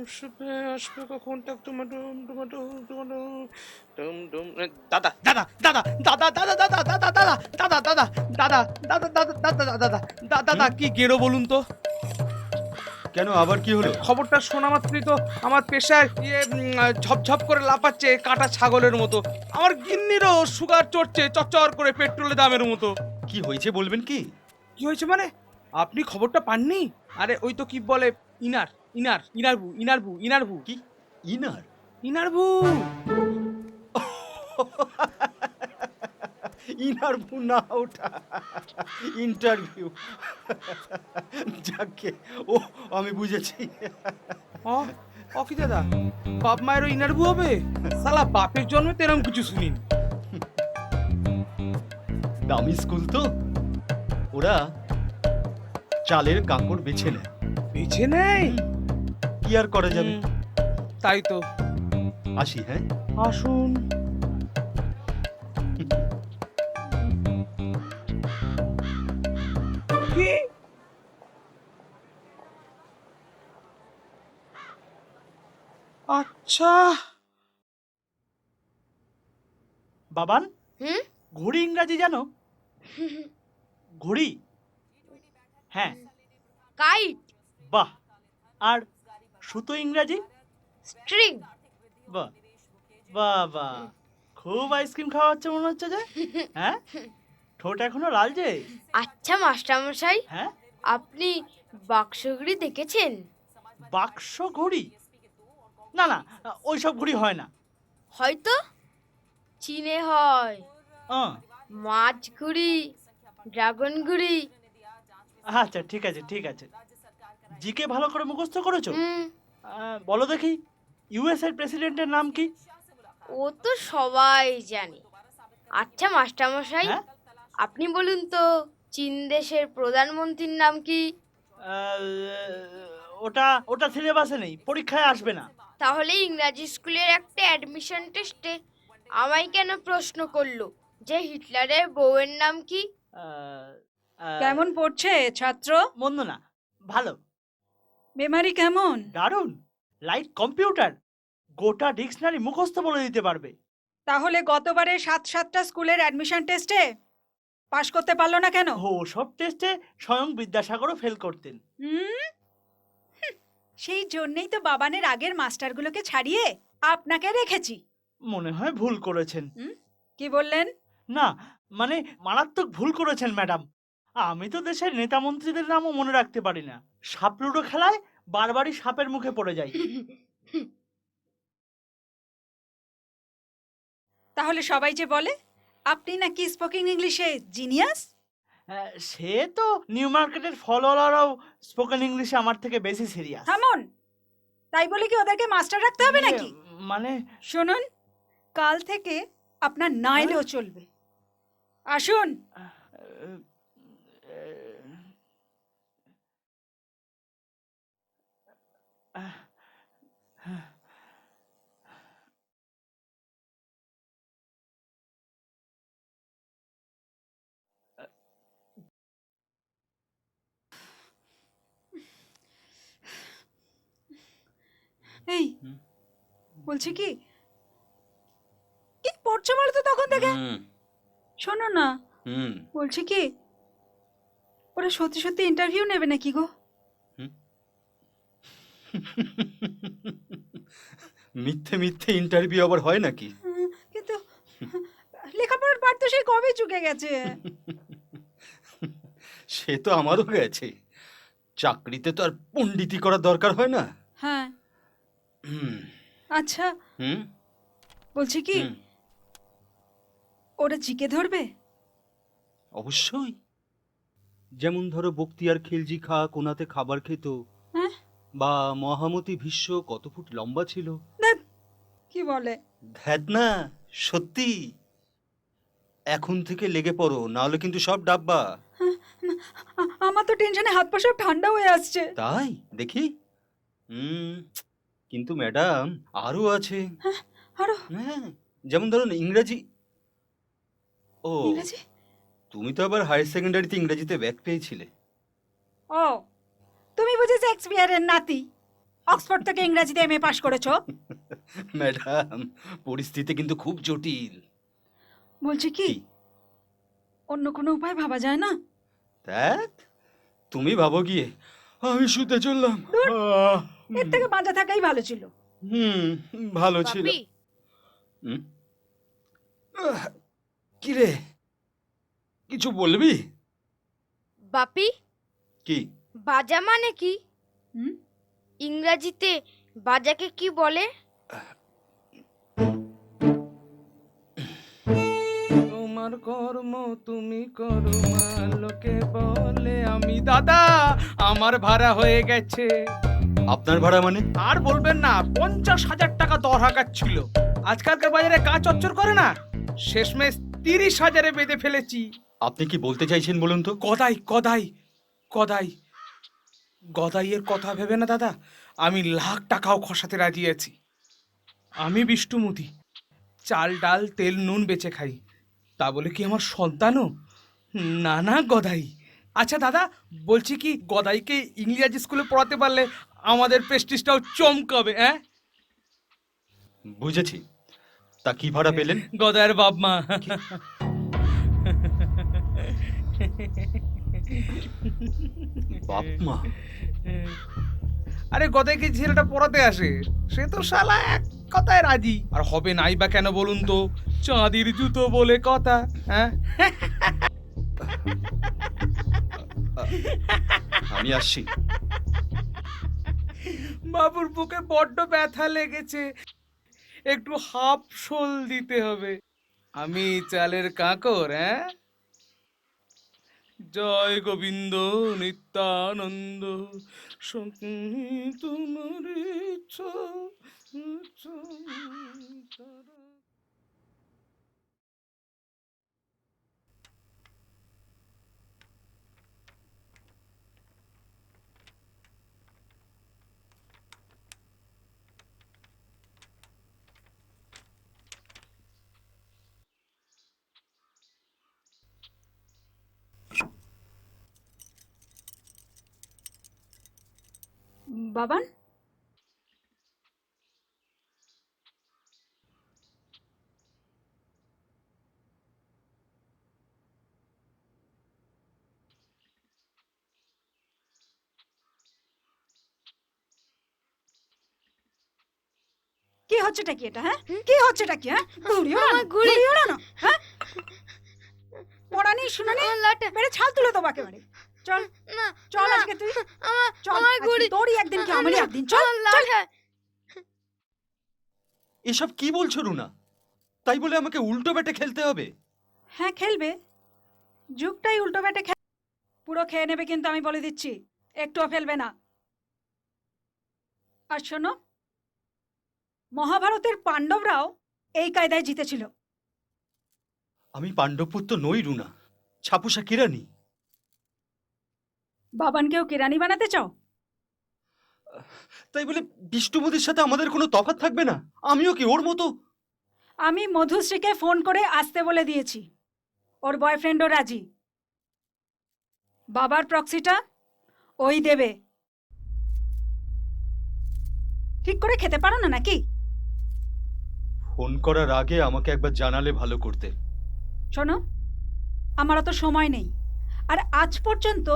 আসবে আসবে কখন tomato tomato tomato Tom Tom দাদা দাদা দাদা দাদা দাদা দাদা দাদা দাদা দাদা দাদা দাদা দাদা দাদা দাদা দাদা দাদা দাদা কি গেরো বলুন তো? কেন, আবার কি হলো? খবরটা শোনা মাত্রই তো আমার পেশায় ঝপঝপ করে লাফাচ্ছে কাটা ছাগলের মতো। আমার গিন্নিরও সুগার চড়ছে চচ্চর করে পেট্রোলের দামের মতো। কি হয়েছে বলবেন কি? কি হয়েছে মানে? আপনি খবরটা পাননি? আরে ওই তো কি বলে, ইনার ইনার ইনারভু ইনারভু ইনারভু কি ইনার? ইনারভু ইন্টারভিউ না, ওটা ইন্টারভিউ। যাকে, ও আমি বুঝেছি। ও কি দাদা, বাপ মায়েরও ইনারভু হবে? সালা বাপের জন্মে তেরম কিছু শুনিনি। দামি স্কুল তো, ওরা চালের কাঁকড় বেছে নেয়। বেছে নেয়? কি আর করা যাবে। তাই তো। আসি, হ্যাঁ? আসুন। কি? আচ্ছা বাবান, হুম? ঘড়ি ইংরাজি জানো? ঘড়ি, হ্যাঁ। কাইট। বাহ, আর সুতো ইংরাজি? স্ট্রিং। বাহ বাহ বাহ, খুব আইসক্রিম খাওয়া হচ্ছে মনে হচ্ছে যে। হ্যাঁ, ঠোঁট এখনো লালচে। আচ্ছা মাস্টারমশাই, হ্যাঁ, আপনি বাক্সঘড়ি দেখেছেন? বাক্স ঘড়ি? না না, ওইসব ঘড়ি হয় না। হয়তো চীনে হয়। মাছ ঘুড়ি, ড্রাগন ঘুড়ি। আচ্ছা ঠিক আছে ঠিক আছে। জিকে ভালো করে মুখস্থ করেছো? হুম, বলো দেখি, ইউএস এর প্রেসিডেন্টের নাম কি? ও তো সবাই জানে। আচ্ছা মাস্টারমশাই, হ্যাঁ? আপনি বলুন তো, চীন দেশের প্রধানমন্ত্রীর নাম কি? ওটা ওটা সিলেবাসে নেই, পরীক্ষায় আসবে না। তাহলে ইংরাজি স্কুলের একটা অ্যাডমিশন টেস্টে আমায় কেন প্রশ্ন করলো যে হিটলারের বউয়ের নাম কি? কেমন পড়ছে ছাত্র? মন্দ না, ভালো। মেমারি কেমন? দারুণ, লাইট কম্পিউটার, গোটা ডিকশনারি মুখস্থ বলে দিতে পারবে। তাহলে গতবারে 7-7টা স্কুলের অ্যাডমিশন টেস্টে পাশ করতে পারলো না কেন? ও সব টেস্টে স্বয়ং বিদ্যাসাগরও ফেল করতেন। সেই জন্যই তো বাবানের আগের মাস্টারগুলোকে ছাড়িয়ে আপনাকে রেখেছি। মনে হয় ভুল করেছেন। কি বললেন? না, মানে মারাত্মক ভুল করেছেন ম্যাডাম। আমি তো দেশের নেতা মন্ত্রীদের নামও মনে রাখতে পারি না। সাপ লুডো খেলায় বারবারই সাপের মুখে পড়ে যাই। তাহলে সবাই যে বলে আপনি নাকি স্পোকিং ইংলিশে জিনিয়াস। সে তো নিউ মার্কেটের ফলোয়াররাও স্পোকেন ইংলিশে আমার থেকে বেশি সিরিয়াস। থামুন, তাই বলে কি ওদেরকে মাস্টার রাখতে হবে নাকি? মানে শুনুন, কাল থেকে আপনার না এলেও চলবে। আসুন। এই বলছি কি কি পড়ছো বলো তো তখন থেকে? শোনো না, বলছি কি ওরা সত্যি সত্যি ইন্টারভিউ নেবে নাকি গো? মিথ্যে মিথ্যে ইন্টারভিউ আবার হয় নাকি? কিন্তু লেখাপড়ার পাঠ তো সেই কবে চুকে গেছে। সে তো আমারও গেছে, চাকরিতে তো আর পণ্ডিতি করার দরকার হয় না। হ্যাঁ, হুম আচ্ছা হুম বলছি কি হুম, ওরা জিকে ধরবে? অবশ্যই। যেমন ধরো বক্তিয়ার খিলজি খা কোনাতে খাবার খেত, হ্যাঁ? বা মহামতি ভীষ্ম কত ফুট লম্বা ছিল। ধ্যাৎ, কি বলে? ধ্যাত না, সত্যি। এখন থেকে লেগে পড়ো, নাহলে কিন্তু সব ডাব্বা। আমার তো টেনশনে হাত পা সব ঠান্ডা হয়ে আসছে। তাই দেখি। কিন্তু ম্যাডাম আরো আছে। আরো হ্যাঁ, যেমন ধরুন ইংরেজি। ও, ইংরেজি? তুমি তো আবার হায়ার সেকেন্ডারিতে ইংরেজিতে ব্যাক পেয়েছিলে। ও, তুমি বুঝি শেক্সপিয়ারের নাতি, অক্সফোর্ড থেকে ইংরেজিতে এমএ পাশ করেছো? ম্যাডাম, পরিস্থিতি কিন্তু খুব জটিল। বলছি কি কি? অন্য কোনো উপায় ভাবা যায় না? দেখ, তুমি ভাবো গিয়ে, আমি শুতে চললাম। এর থেকে বাঁচা থাকাই ভালো ছিল। হুম, ভালো ছিল। বাপি, হুম? কি রে, কিছু বলবি? বাপি, কি? বাজা মানে কি? হুম? ইংরাজিতে বাজাকে কি বলে? তোমার কর্ম তুমি করো মা, লোকে বলে আমি দাদা আমার ভাড়া হয়ে গেছে। আপনার ভাড়া মানে? আর বলবেন না, 50,000 টাকা দর হাঁকাচ্ছিল। আজকালকার বাজারে কাজ চচ্চর করে না, শেষমেশ 30,000-এ বেঁধে ফেলেছি। আপনি কি বলতে চাইছেন বলুন তো? গদাই গদাই গদাই গদাইয়ের কথা ভেবে না দাদা, আমি লাখ টাকাও খসাতে রাজি আছি। আমি বিষ্টুমতি, চাল ডাল তেল নুন বেচে খাই, তা বলে কি আমার সন্তানও? না না গদাই। আচ্ছা দাদা, বলছি কি গদাইকে ইংরেজি স্কুলে পড়াতে পারলে আমাদের প্রেস্টিজটাও চমকাবে। হ্যাঁ, বুঝেছি। তা কি ভাড়া পেলেন? গদাইয়ের বাপ মা। বাপ মা? আরে গদাইকে ছেলেটা পড়াতে আসে, সে তো শালা এক কথায় রাজি। আর হবে নাই বা কেন বলুন তো? চাঁদির জুতো বলে কথা। হ্যাঁ, আমি আসছি। বাবুর বুকে বড্ড ব্যথা লেগেছে, একটু হাফ শোল দিতে হবে। আমি চালের কাঁকর। হ্যাঁ, জয় গোবিন্দ নিত্যানন্দ তোমার ইচ্ছা। বাবান, কি হচ্ছেটা কি এটা? হ্যাঁ, কি হচ্ছেটা কি? হ্যাঁ, ঘুড়ি ওড়ানো, হ্যাঁ? পড়ানি শুনানি মেরে ছাল তুলে দেবো একেবারে। চল চল, আজকে তুই চল, আজকে তোরই একদিন কি আমারই একদিন। চল চল। এসব কি বলছো রুনা? তাই বলে আমাকে উল্টো ব্যাটে খেলতে হবে? হ্যাঁ, খেলবে, যুগটাই উল্টো ব্যাটে পুরো খেয়ে নেবে কিন্তু, আমি বলে দিচ্ছি, একটুও ফেলবে না। আর শোনো, মহাভারতের পাণ্ডবরাও এই কায়দায় জিতেছিল। আমি পাণ্ডবপুত্র নই রুনা, ছাপুষা কিরানি। বাবানকেও কেরানি বানাতে চাও? তাই বলে বিষ্ণুপতির সাথে আমাদের কোনো তফাৎ থাকবে না? আমিও কি ওর মতো? আমি মধুশ্রীকে ফোন করে আসতে বলে দিয়েছি, ওর বয়ফ্রেন্ডও রাজি। বাবার প্রক্সিটা ওই দেবে। ঠিক করে খেতে পারো না নাকি? ফোন করার আগে আমাকে একবার জানালে ভালো করতে। শোনো, আমার অত সময় নেই। আর আজ পর্যন্ত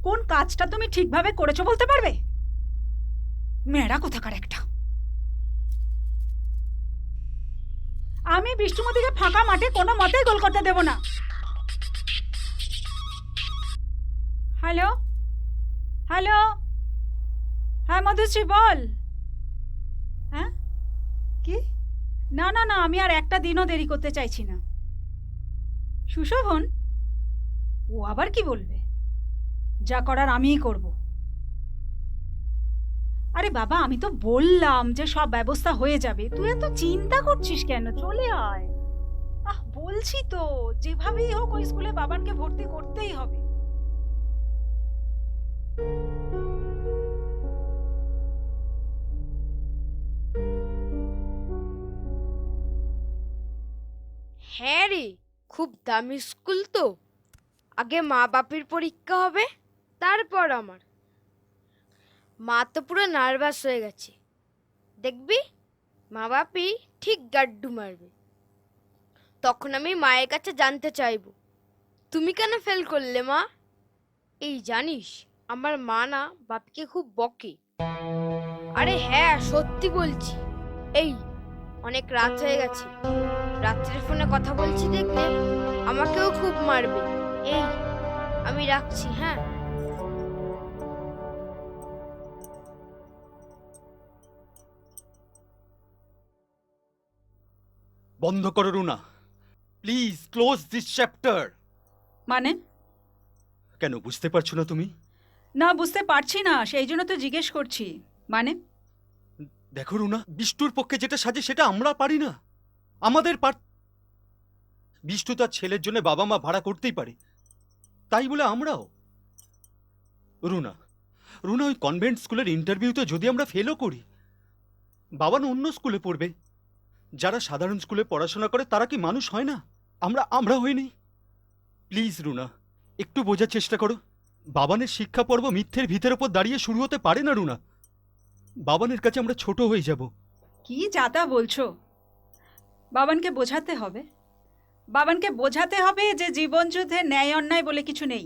কোন কাজটা তুমি ঠিকভাবে করেছো বলতে পারবে? মেয়েরা কোথাকার একটা। আমি বিষ্ণুমতিকে ফাঁকা মাঠে কোনো মতেই গোল করতে দেব না। হ্যালো হ্যালো, হ্যাঁ মধুশ্রী বল। হ্যাঁ কি? না না না, আমি আর একটা দিনও দেরি করতে চাইছি না। সুশোভন? ও আবার কি বলবে? যা করার আমিই করব। আরে বাবা, আমি তো বললাম যে সব ব্যবস্থা হয়ে যাবে, তুই এত চিন্তা করছিস কেন? চলে আয়। বলছি তো, যেভাবেই হোক ওই স্কুলে বাবানকে ভর্তি করতেই হবে। হ্যাঁ রে, খুব দামি স্কুল তো। আগে মা বাপের পরীক্ষা হবে, তারপর আমার। মা তো পুরো নার্ভাস হয়ে গেছে। দেখবি মা বাপই ঠিক গাড্ডু মারবে। তখন আমি মায়ের কাছে জানতে চাইবো, তুমি কেন ফেল করলে মা? এই জানিস, আমার মা না বাপিকে খুব বকে। আরে হ্যাঁ, সত্যি বলছি। এই অনেক রাত হয়ে গেছে, রাত্রের ফোনে কথা বলছি দেখলে আমাকেও খুব মারবে। এই আমি রাখছি, হ্যাঁ। বন্ধ করো Runa, please close this chapter. মানে? কেন বুঝতে পারছো না তুমি? না, বুঝতে পারছি না, সেই জন্য তো জিজ্ঞেস করছি। মানে? দেখো রুনা, বিষ্ণুর পক্ষে যেটা সাজে সেটা আমরা পারি না। আমাদের বিষ্ণু তার ছেলের জন্য বাবা মা ভাড়া করতেই পারে, তাই বলে আমরাও? রুনা রুনা, ওই কনভেন্ট স্কুলের ইন্টারভিউতে যদি আমরা ফেলও করি, বাবা না অন্য স্কুলে পড়বে। যারা সাধারণ স্কুলে পড়াশোনা করে তারা কি মানুষ হয় না? আমরা হইনি। প্লিজ রুনা, একটু বোঝার চেষ্টা করো। বাবানের শিক্ষা পর্ব মিথ্যের ভিতের ওপর দাঁড়িয়ে শুরু হতে পারে না রুনা। বাবানের কাছে আমরা ছোট হয়ে যাব। কি যাতা বলছো? বাবানকে বোঝাতে হবে, বাবানকে বোঝাতে হবে যে জীবন যুদ্ধে ন্যায় অন্যায় বলে কিছু নেই,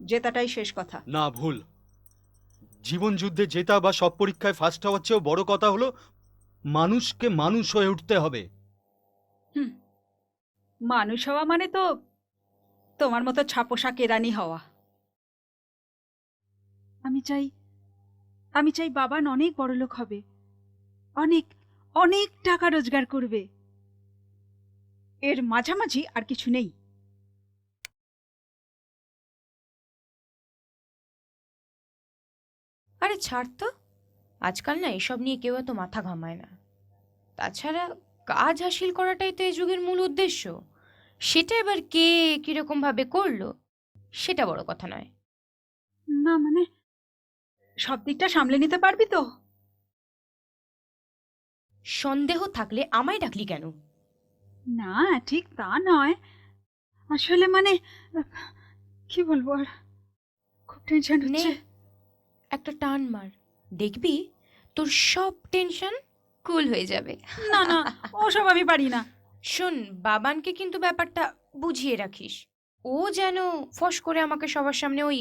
জেতাটাই শেষ কথা। না, ভুল। জীবন যুদ্ধে জেতা বা সব পরীক্ষায় ফার্স্ট হওয়ার চেয়েও বড় কথা হলো মানুষকে মানুষ হয়ে উঠতে হবে। মানুষ হওয়া মানে তো তোমার মতো ছাপোষা কেরানি হওয়া। আমি চাই বাবান অনেক বড়লোক হবে, অনেক অনেক টাকা রোজগার করবে। এর মাঝামাঝি আর কিছু নেই। আরে ছাড় তো, আজকাল না এসব নিয়ে কেউ এত মাথা ঘামায় না। তাছাড়া কাজ হাসিল করাটাই তো এই যুগের মূল উদ্দেশ্য। সেটা এবার কে কিরকম ভাবে করলো সেটা বড় কথা নয়। না মানে, সব দিকটা সামলে নিতে পারবি তো? সন্দেহ থাকলে আমায় ডাকলি কেন? না ঠিক তা নয়, আসলে মানে কি বলবো, আর খুব টেনশন হচ্ছে। একটা টান মার, দেখবি তোর সব টেনশন কুল হয়ে যাবে। না না, ওসব আমি পারি না। শোন, বাবানকে কিন্তু ব্যাপারটা বুঝিয়ে রাখিস, ও যেন ফস করে আমাকে সবার সামনে ওই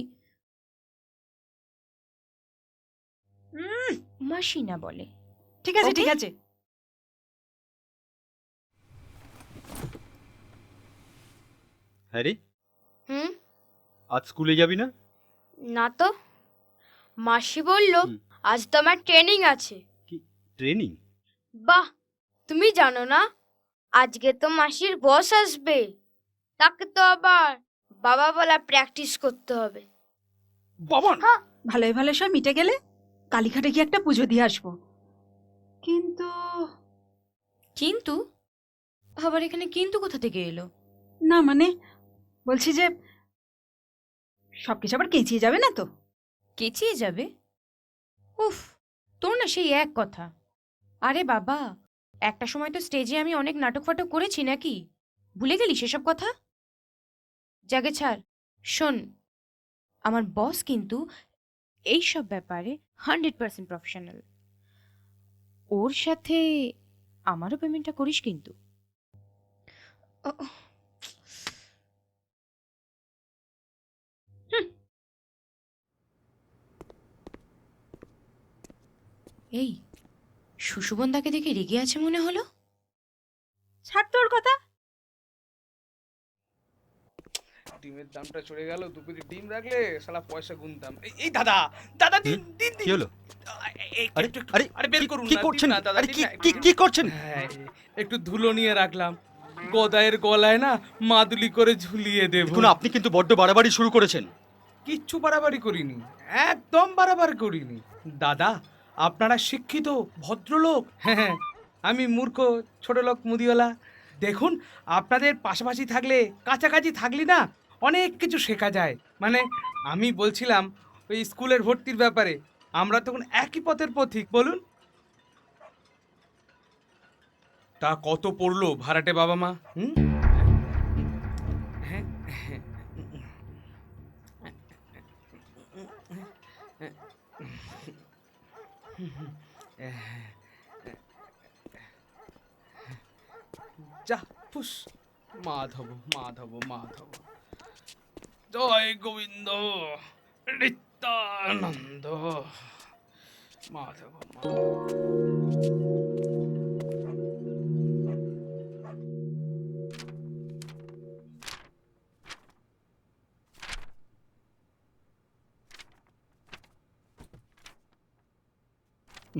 মাসি না বলে। ঠিক আছে ঠিক আছে। হ্যাঁ রে, হুম? আজ স্কুলে যাবি না? না তো, মাসি বলল আজ তো আমার ট্রেনিং আছে। কি ট্রেনিং? বাহ, তুমি জানো না, আজকে তো মাসির বস আসবে। তাকে তো আবার বাবা বলা প্র্যাকটিস করতে হবে। বাবান ভালোই ভালো সব মিটে গেলে কালীঘাটে গিয়ে একটা পুজো দিয়ে আসবো। কিন্তু কিন্তু আবার এখানে কিন্তু কোথা থেকে এলো? না মানে বলছি যে সবকিছু আবার কেঁচিয়ে যাবে না তো? কেচিয়ে যাবে? উফ, তোর না সেই এক কথা। আরে বাবা, একটা সময় তো স্টেজে আমি অনেক নাটক ফাটক করেছি নাকি? ভুলে গেলি সেসব কথা? জাগে ছাড়। শোন, আমার বস কিন্তু এইসব ব্যাপারে 100% প্রফেশনাল। ওর সাথে আমারও পেমেন্টটা করিস কিন্তু। এই সুশুবন্দাকে দেখে রেগে আছে মনে হলো। ছাড় তোর কথা। ডিমের দামটা চড়ে গেল, 2 কেজি ডিম রাখলে শালা পয়সা গুনতাম। এই দাদা দাদা দিন দিন কি হলো? আরে আরে আরে বের করুন কি না, করছেন? দিন না দাদা, আরে দিন কি না, কি কি করছেন? হ্যাঁ, একটু ধুলো নিয়ে রাখলাম, গদায়ের গলায় না মাদুলি করে ঝুলিয়ে দেব। দেখুন আপনি কিন্তু বড্ড বাড়াবাড়ি শুরু করেছেন। কিচ্ছু বাড়াবাড়ি করিনি, একদম বাড়াবাড়ি করিনি। দাদা আপনারা শিক্ষিত ভদ্রলোক, হ্যাঁ আমি মূর্খ ছোট লোক মুদিওয়ালা। দেখুন আপনাদের পাশাপাশি থাকলে, কাছাকাছি থাকলে না অনেক কিছু শেখা যায়। মানে আমি বলছিলাম ওই স্কুলের ভর্তির ব্যাপারে, আমরা তখন একই পথের পথিক, বলুন। তা কত পড়লো ভাড়াটে বাবা মা? হ্যাঁ যা ফুস, মাধব মাধব মাধব, জয় গোবিন্দ নিত্যানন্দ, মাধব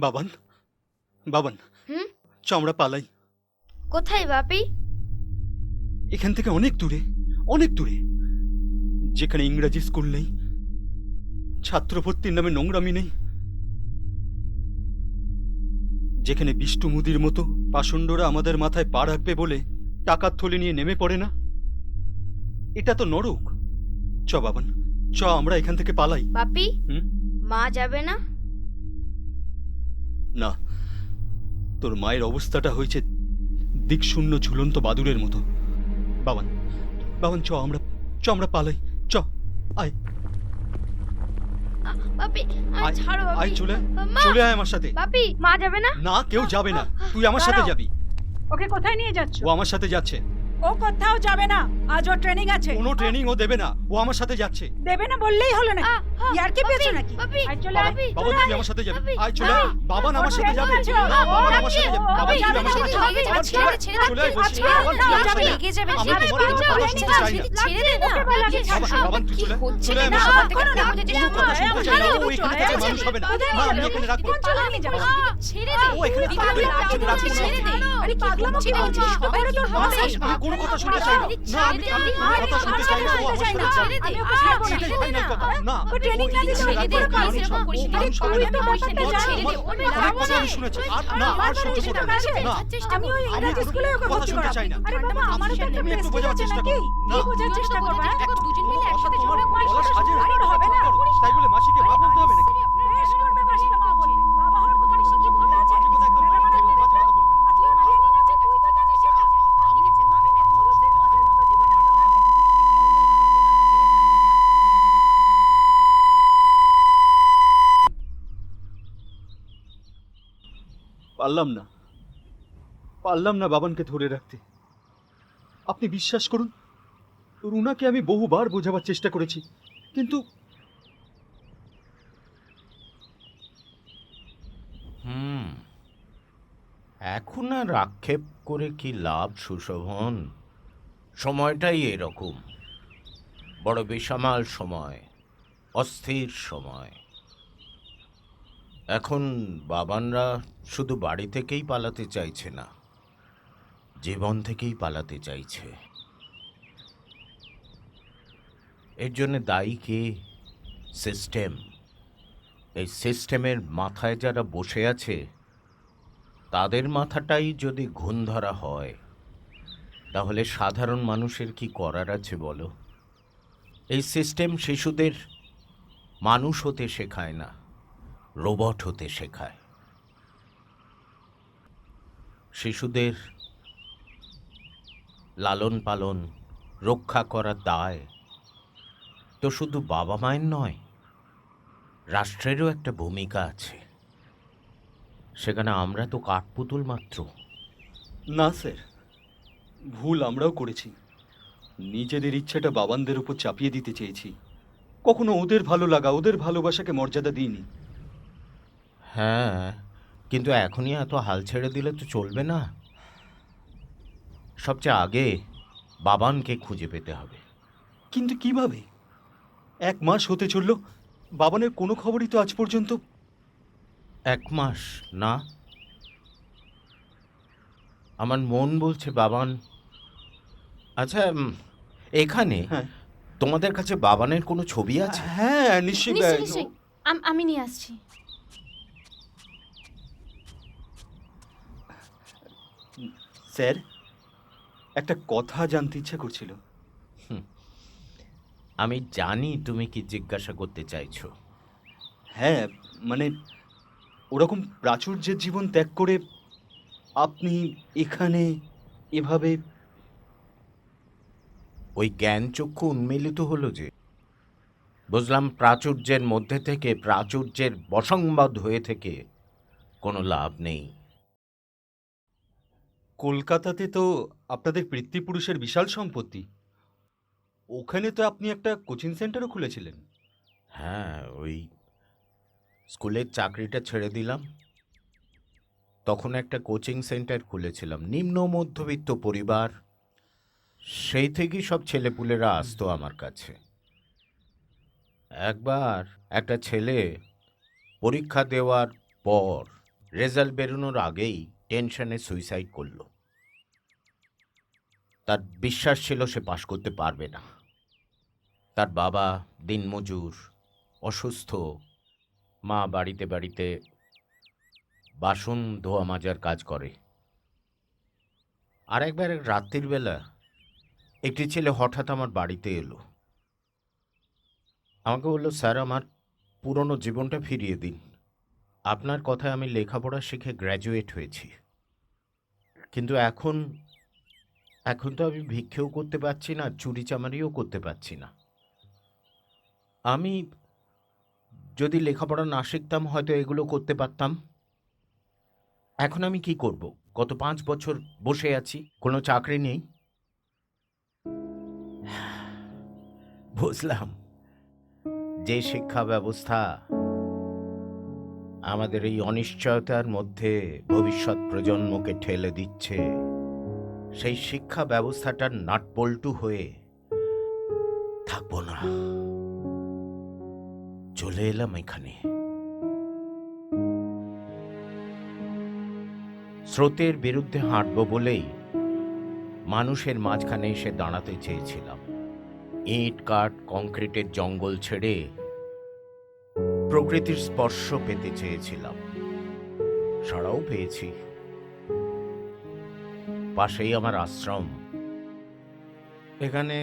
বাবান বাবান হুম? চ আমরা পালাই। কোথায় বাপি? এখান থেকে অনেক দূরে, অনেক দূরে, যেখানে ইংরাজি স্কুল নেই, ছাত্র ভর্তির নামে নোংরামি নেই, যেখানে বিষ্টু মুদির মতো পাষণ্ডরা আমাদের মাথায় পা রাখবে বলে টাকার থলে নিয়ে নেমে পড়ে না। এটা তো নরক। চ বাবান চ আমরা এখান থেকে পালাই। বাপি হুম? মা যাবে না? না, তোর মায়ের অবস্থাটা হয়েছে দিকশূন্য ঝুলন্ত বাদুড়ের মতো। বাবান বাবান চ আমরা পালাই। চ আয় বাপি আয়, ছাড়ো বাপি। আয় চলে আয়, মা! চলে আয় আমার সাথে। বাপি মা যাবে না? না কেউ যাবে না, তুই আমার সাথে দাঁড়াও। যাবি। ওকে কোথায় নিয়ে যাচ্ছ? ও আমার সাথে যাচ্ছে। ও কোথাও যাবে না, আজ ওর ট্রেনিং আছে। কোনো ট্রেনিং ও দেবে না, ও আমার সাথে যাচ্ছে। দেবে না বললেই হলো নাকি? ইয়ার কি পেয়েছো বাপি, নাকি? বাপি, আয় চলে বাবা আয়, বাবা চলে তুই আয়। আমার সাথে যাবি। বাপি, আয় চলে আয়, বাপি, বাবান আমার সাথে যাবে। আছে। বাবান আমার সাথে যাবে। বাবা বাপি, তুই আমার সাথে বাপি, যাবি। বাপি, বাবা ছেড়ে দে, চলে আয়, চলে আয় বলছি। বাবান তুই আমার সাথে লেগে যাবে, আমি ছেড়ে তোমার দে, কোনো কথা শুনতে চাই না। ছেড়ে দে না। ওকে বলা গেছে। বাবান তুই চলে হচ্ছে চলে আয় না, আমার সাথে। করো না, কোনো কথা শুনতে চাই না। ও এখানে থেকে মানুষ হবে না। না আমি এখানে রাখবো। চলে নিয়ে যাবো। ছেড়ে দে। ও এখানে দিদি, থাকবে, আমি রাখবো না। ছেড়ে দে। আরে পাগলামো কি বলছিস? সবাই ওরে তোর বস বলে। আসবে। আমি কোনো কথা শুনতে চাই না। না আমি কোনো কথা শুনতে চাই না। ও আমার সাথে যাবে। আমি ওকে ছাড়বো না। সেটাই ফাইনাল কথা। না ও ট্রেনিং না দিতে ছেড়ে দে, ওকে প্লিজ পারবে এরকম না। করিস না। আরে তুই তো ব্যাপারটা জানিস। ছেড়ে দে, ওর অনেক লাভ কথা আমি আছে। শুনেছি। আর না আর সহ্য করবো না। না আমি ওই ইংরেজি স্কুলে ওকে কথা ভর্তি শুনতে করাবো। চাই না। আরে বাবা আমারও তো একটা তুমি একটু প্রেস্টিজ বোঝার আছে চেষ্টা নাকি? করো। কি না। বোঝার চেষ্টা করবো? দুজন মিলে একসাথে তোমার ঝগড়া করিস গলা না। সাজে না। আরে হবে না। তাই বলে মাসিকে মা বলতে হবে নাকি? বেশ করবে মাসিকে মা বলবে। বাবা হওয়ার কথা বেশি কি বলতে আছে? বাজে কথা একদম বলবে না। বাজে কথা বলবে না। আজকে ওর ট্রেনিং আছে, তুই তো জানিস সেটা। ঠিক আছে, আমি মেনে মধুশ্রীর বসের মতো জীবনে হতে পারবে। পারলাম না বাবানকে ধরে রাখতে। আপনি বিশ্বাস করুন, রুনাকে আমি বহুবার বোঝাবার চেষ্টা করেছি, কিন্তু এখন আর আক্ষেপ করে কি লাভ সুশোভন? সময়টাই এরকম, বড় বেসামাল সময়, অস্থির সময়। এখন বাবানরা শুধু বাড়ি থেকেই পালাতে চাইছে না, জীবন থেকেই পালাতে চাইছে। এর জন্য দায়ী কে? সিস্টেম। এই সিস্টেমের মাথায় যারা বসে আছে তাদের মাথাটাই যদি ঘুণ ধরা হয় তাহলে সাধারণ মানুষের কি করার আছে বলো? এই সিস্টেম শিশুদের মানুষ হতে শেখায় না, রোবট হতে শেখায়। শিশুদের লালন পালন রক্ষা করার দায় তো শুধু বাবা মায়ের নয়, রাষ্ট্রেরও একটা ভূমিকা আছে। সেখানে আমরা তো কাঠপুতুল মাত্র। না স্যার, ভুল আমরাও করেছি। নিজেদের ইচ্ছাটা বাবানদের উপর চাপিয়ে দিতে চেয়েছি। কখনো ওদের ভালো লাগা, ওদের ভালোবাসাকে মর্যাদা দিইনি। হ্যাঁ, কিন্তু এখনই এত হাল ছেড়ে দিলে তো চলবে না। সবচেয়ে আগে বাবানকে খুঁজে পেতে হবে। কিন্তু কিভাবে? 1 মাস হতে চলল, বাবানের কোনো খবরই তো আজ পর্যন্ত। 1 মাস না, আমার মন বলছে বাবান। আচ্ছা, এখানে হ্যাঁ তোমাদের কাছে বাবানের কোনো ছবি আছে? হ্যাঁ নিশ্চয়ই। নিশ্চয়ই নিশ্চয়ই, আমি নিয়ে আসছি। স্যার, একটা কথা জানতে ইচ্ছা করছিল। আমি জানি তুমি কি জিজ্ঞাসা করতে চাইছো। হ্যাঁ, মানে ওরকম প্রাচুর্যের জীবন ত্যাগ করে আপনি এখানে এভাবে। ওই জ্ঞান চক্ষু উন্মিলিত হলো যে, বুঝলাম প্রাচুর্যের মধ্যে থেকে, প্রাচুর্যের বশংবদ হয়ে থেকে কোনো লাভ নেই। কলকাতাতে তো আপনাদের পিতৃপুরুষের বিশাল সম্পত্তি। ওখানে তো আপনি একটা কোচিং সেন্টারও খুলেছিলেন। হ্যাঁ, ওই স্কুলের চাকরিটা ছেড়ে দিলাম, তখন একটা কোচিং সেন্টার খুলেছিলাম। নিম্ন মধ্যবিত্ত পরিবার, সেই থেকেই সব ছেলেপুলেরা আসতো আমার কাছে। একবার একটা ছেলে পরীক্ষা দেওয়ার পর রেজাল্ট বেরোনোর আগেই টেনশনে সুইসাইড করলো। তার বিশ্বাস ছিল সে পাশ করতে পারবে না। তার বাবা দিনমজুর, অসুস্থ, মা বাড়িতে বাড়িতে বাসন ধোয়া মাজার কাজ করে। আর একবার রাত্রির বেলা একটি ছেলে হঠাৎ আমার বাড়িতে এলো। আমাকে বলল, স্যার, আমার পুরনো জীবনটা ফিরিয়ে দিন। আপনার কথায় আমি লেখাপড়া শিখে গ্র্যাজুয়েট হয়েছি, কিন্তু এখন তো আমি ভিক্ষেও করতে পারছি না, চুরি চামারিও করতে পারছি না। আমি যদি লেখাপড়া না শিখতাম হয়তো এগুলো করতে পারতাম। এখন আমি কি করব? গত 5 বছর বসে আছি, কোনো চাকরি নেই। বুঝলাম যে শিক্ষা ব্যবস্থা আমাদের এই অনিশ্চয়তার মধ্যে ভবিষ্যৎ প্রজন্মকে ঠেলে দিচ্ছে, সেই শিক্ষা ব্যবস্থাটার নাটবল্টু হয়ে থাকবো না। চলে এলাম এখানে। স্রোতের বিরুদ্ধে হাঁটব বলেই মানুষের মাঝখানে এসে দাঁড়াতে চেয়েছিলাম। ইট কাঠ কংক্রিটের জঙ্গল ছেড়ে প্রকৃতির স্পর্শ পেতে চেয়েছিলাম, সাড়াও পেয়েছি। পাশেই আমার আশ্রম। এখানে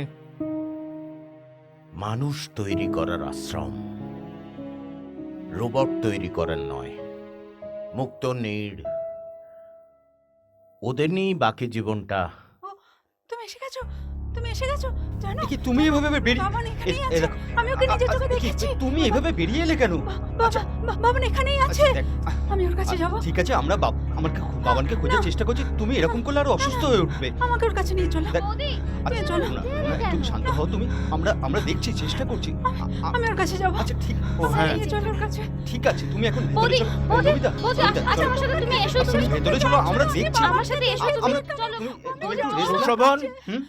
মানুষ তৈরি করার আশ্রম, রোবট তৈরি করার নয়। মুক্ত নীড়, ওদের নিয়েই বাকি জীবনটা। তুমি এসে গেছো, তুমি এসে গেছো। জানো কি তুমি এভাবে বেরিয়ে? বাবান এখানেই এ আছে। দেখো, আমি ওকে নিজের চোখে কি দেখেছি। তুমি এভাবে বেরিয়ে এলে কেন? আচ্ছা, বাবান এখানেই আছে। দেখ, আমি ওর কাছে যাব। ঠিক আছে, আমরা বাবানকে খোঁজার চেষ্টা করছি। তুমি এরকম করলে আরো অসুস্থ হয়ে উঠবে। আমাকে ওর কাছে নিয়ে চলো। দেখ, নিয়ে চলো। তুমি শান্ত হও। তুমি আমরা দেখছি, চেষ্টা করছি। আমি ওর কাছে যাব। আচ্ছা ঠিক, ও হ্যাঁ নিয়ে চলো ওর কাছে। ঠিক আছে, তুমি এখন ভেতরে চলো। নমিতা, আচ্ছা, আমার সাথে তুমি এসো। তুমি ভেতরে চলো, আমরা দেখছি। আমার সাথে এসো, আমরা চলো। তুমি একটু রেস্ট নাও। শোভন, হুম?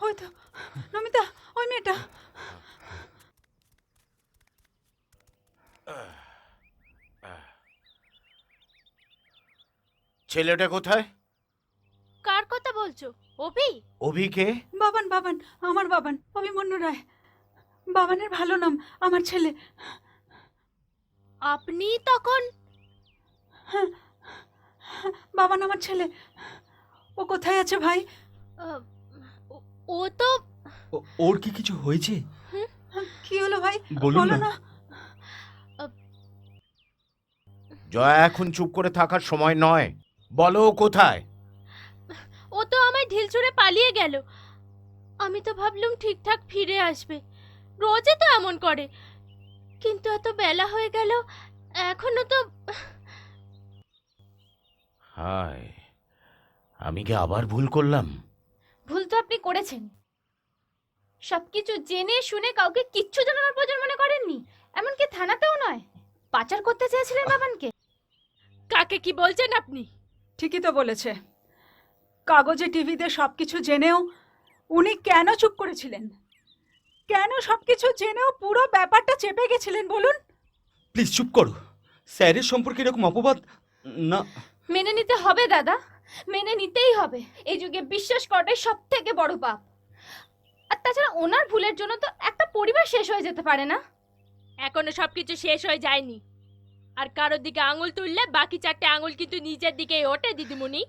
ওই তো নমিতা, ওই মেয়েটা। ছেলেটা কোথায়? কার কথা বলছো? অভি? অভিকে? বাবান বাবান, আমার বাবান, অভিমন্যু রায়। বাবানের ভালো নাম, আমার ছেলে। আপনি তখন? হ্যাঁ, বাবান আমার ছেলে। ও কোথায় আছে ভাই? ও তো ওর কি কিছু হয়েছে? কি হলো ভাই? বলুন বলো না। না। জয়া, এখন চুপ করে থাকার সময় নয়, বলো ও কোথায়? ও তো আমায় ঢিল ছুঁড়ে পালিয়ে গেল। আমি তো ভাবলাম ঠিকঠাক ফিরে আসবে, রোজই তো এমন করে, কিন্তু এত বেলা হয়ে গেল এখনো তো। হায়, আমি কি আবার ভুল করলাম? ভুল তো আপনি করেছেন। সবকিছু জেনে শুনে কাউকে কিচ্ছু জানানোর প্রয়োজন মনে করেননি, এমনকি থানাতেও নয়। পাচার করতে চেয়েছিলেন বাবানকে। কাকে কি বলছেন আপনি? ঠিকই তো বলেছে। কাগজে টিভিতে সবকিছু জেনেও উনি কেন চুপ করেছিলেন? কেন সবকিছু জেনেও পুরো ব্যাপারটা চেপে গেছিলেন বলুন? প্লিজ চুপ করো। স্যারের সম্পর্কে এরকম অপবাদ না। মেনে নিতে হবে দাদা, মেনে নিতেই হবে। এই যুগে বিশ্বাস করাটাই সব থেকে বড় পাপ। আর তাছাড়া ওনার ভুলের জন্য তো একটা পরিবার শেষ হয়ে যেতে পারে না। এখনো সবকিছু শেষ হয়ে যায়নি। আর কারোর দিকে আঙুল তুললে বাকি 4টে আঙুল কিন্তু নিজের দিকেই ওঠে দিদিমণি।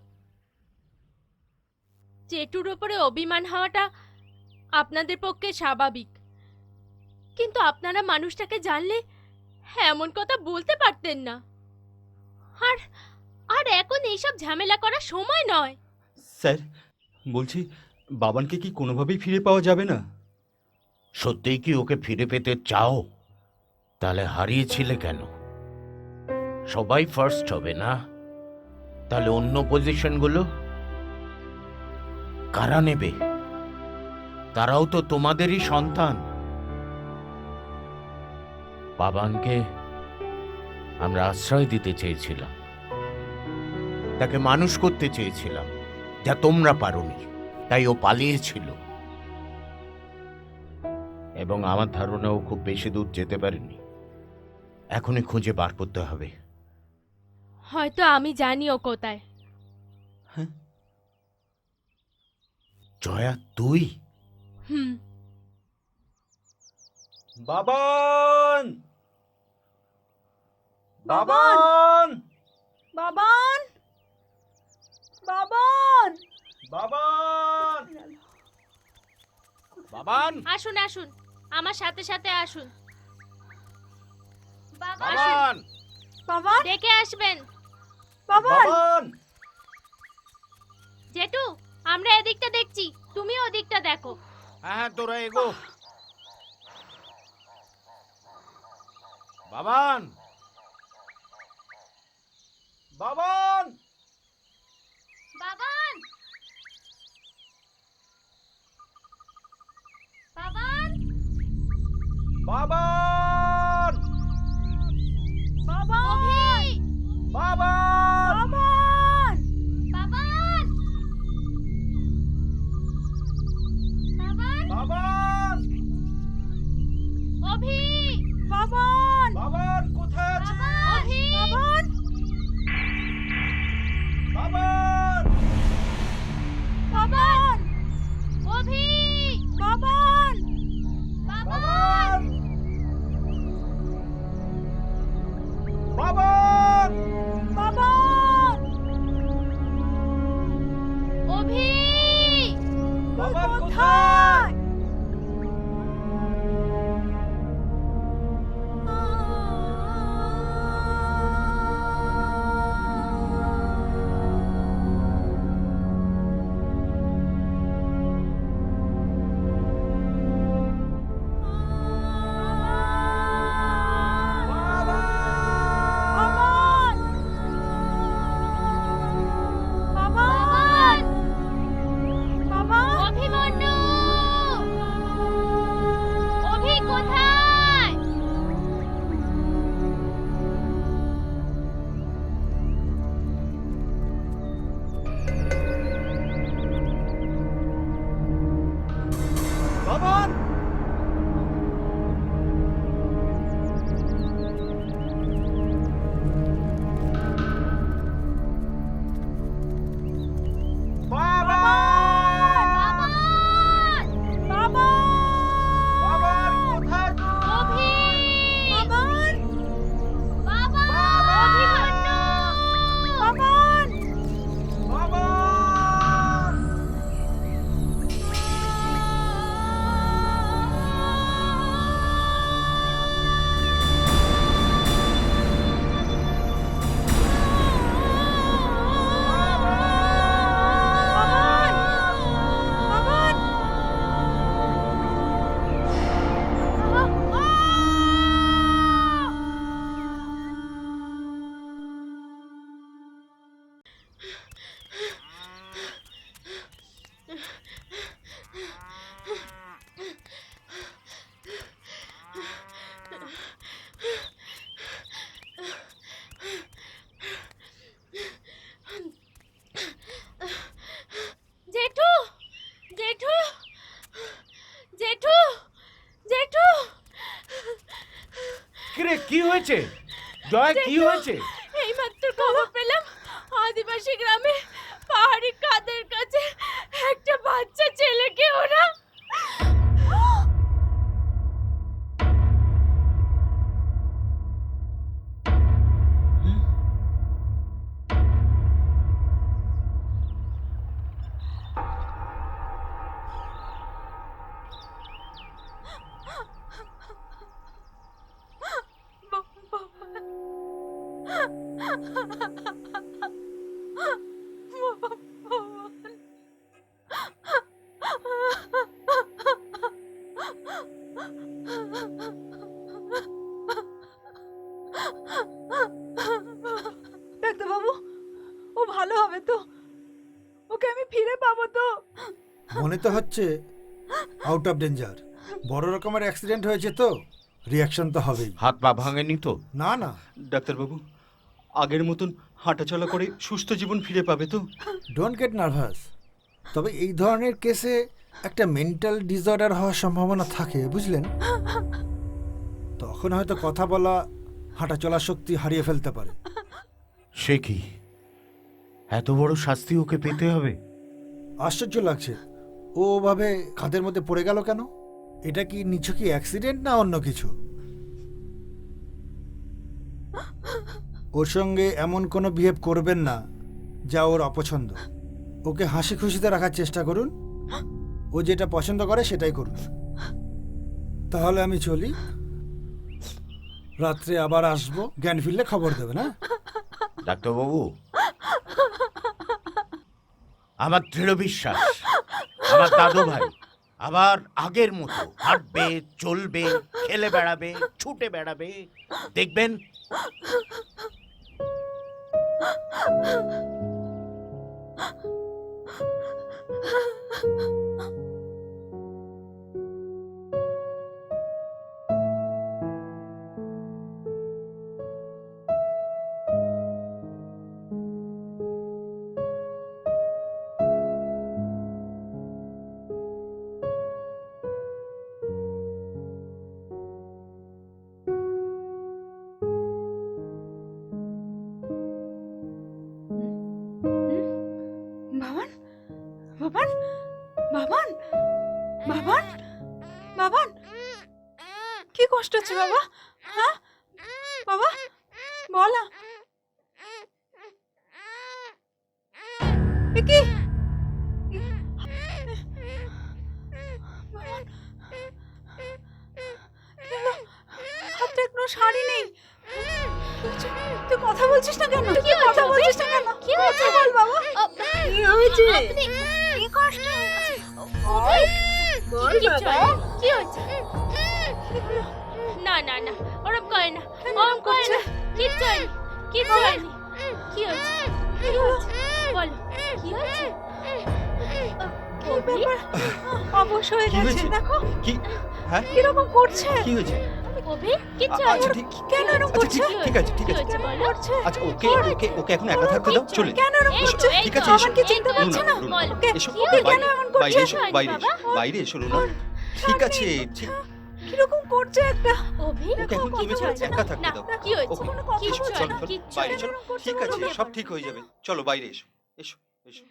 জেঠুর ওপরে অভিমান হওয়াটা আপনাদের পক্ষে স্বাভাবিক, কিন্তু আপনারা মানুষটাকে জানলে এমন কথা বলতে পারতেন না। আর আর এখন এইসব ঝামেলা করার সময় নয়। স্যার বলছি, বাবানকে কি কোনোভাবেই ফিরে পাওয়া যাবে না? সত্যিই কি ওকে ফিরে পেতে চাও? তাহলে হারিয়েছিলে কেন? সবাই ফার্স্ট হবে না? তাহলে অন্য পজিশনগুলো কারা নেবে? তারাও তো তোমাদেরই সন্তান। বাবানকে আমরা আশ্রয় দিতে চেয়েছিলাম, তাকে মানুষ করতে চেয়েছিলাম, যা তোমরা পারোনি, তাই ও পালিয়েছিল। এবং আমার ধারণা ও খুব বেশি দূর যেতে পারেনি। এখনই খুঁজে বার করতে হবে। হয়তো আমি জানি ও কোথায়। জয়া, তুই? বাবান! বাবান! বাবান! বাবান! বাবান! বাবান! বাবান! আসুন আসুন, আমার সাথে সাথে আসুন। বাবান! বাবান! ডেকে আসবেন। বাবান! বাবান! জেঠু, আমরা এদিকটা দেখছি, তুমি ওদিকটা দেখো। হ্যাঁ, তোরা এগো। বাবান! বাবান! বাবান! বাবান! বাবান! বাবান! অভি! বাবান! বাবান! বাবান! বাবান! বাবান! অভি! বাবান! বাবান কোথায় আছে? অভি! বাবান! বাবান! বাবান! অভি! বাবান! বাবান! বাবান! বাবান! অভি! বাবান কোথায়? রে কি হয়েছে জয় কি হয়েছে এইমাত্র খবর পেলাম আদিবাসী গ্রামে পাহাড়ি কাদের কাছে একটা বাচ্চা ছেলেকে ওরা ডাক্তারবাবু, ও ভালো হবে তো? ওকে আমি ফিরে পাবো তো? মনে তো হচ্ছে আউট অফ ডেঞ্জার। বড় রকমের অ্যাক্সিডেন্ট হয়েছে তো, রিয়াকশন তো হবেই। হাত পা ভাঙেনি তো? না না, ডাক্তারবাবু, আগের মতন হাঁটাচলা করে সুস্থ জীবন ফিরে পাবে তো? Don't get nervous. তবে এই ধরনের কেসে একটা মেন্টাল ডিসঅর্ডার হওয়ার সম্ভাবনা থাকে, বুঝলেন? তখন হয়তো কথা বলা, হাঁটা চলার শক্তি হারিয়ে ফেলতে পারে। সে কি এত বড় শাস্তি ওকে পেতে হবে? আশ্চর্য লাগছে, ও ওভাবে কাঁধের মধ্যে পড়ে গেল কেন? এটা কি নিছকই অ্যাক্সিডেন্ট না অন্য কিছু? ওর সঙ্গে এমন কোনো বিহেভ করবেন না যা ওর অপছন্দ। ওকে হাসি খুশিতে রাখার চেষ্টা করুন। ও যেটা পছন্দ করে সেটাই করুন। তাহলে আমি চলি, রাত্রে আবার আসবো, জ্ঞান ফিরলে খবর দেবে না? ডাক্তারবাবু, আমার দৃঢ় বিশ্বাস আমার দাদু ভাই আবার আগের মতো হাঁটবে, চলবে, খেলে বেড়াবে, ছুটে বেড়াবে, দেখবেন। বাবান, বাবান, বাবান, বাবান, বাবান, কি কষ্ট হচ্ছে বাবা? হ্যাঁ বাবা, বলা কি? বাবান, হাতটা একটু শাড়ি নেই। তুই কথা বলছিস না কেন? কি কথা বলছিস না কেন? কি হয়েছে বল বাবা, কি হয়েছে? কি কষ্ট হচ্ছে? বল বাবা, কি হয়েছে? না না না, ওরম করে না, ওরম করে না, কিচ্ছু হয়নি, কিচ্ছু হয়নি। কি হয়েছে? কি হয়েছে? বলো, কি হয়েছে? কি ব্যাপার? অবশ হয়ে কি গেছে, হয়েছে? দেখো কি? হ্যাঁ, কিরকম করছে। কি হয়েছে? অভি, কিচ্ছু আচ্ছা হয়নি। ঠিক, কেন এরকম আচ্ছা করছে? ঠিক আছে, ঠিক আছে। কি হয়েছে বলো? করছে? আচ্ছা ওকে ওকে ওকে এখন একা থাকতে দাও, চলে কেন এরকম এই তো, করছে? এই ঠিক তো, আছে, এসো। আমার কি চিনতে পারছে না? রুনা, বলো, ওকে, এসো, ওকে কেন বাইরে, এমন বাইরে করছে? এসো, বাইরে এসো, বাইরে এসো রুনা। ঠিক আছে, ঠিক। কিরকম করছে একটা? অভি, ওকে এখন তুমি কিছু হয়েছে না? একা থাকতে না, দাও। কি হয়েছে? ওকে, কোনো কথা কিচ্ছু এসো, বলছে চলো, হয়নি, না। চলো, কিচ্ছু বাইরে হয়নি। চলো। ঠিক আছে, সব ঠিক হয়ে যাবে। চলো বাইরে এসো, এসো, এসো।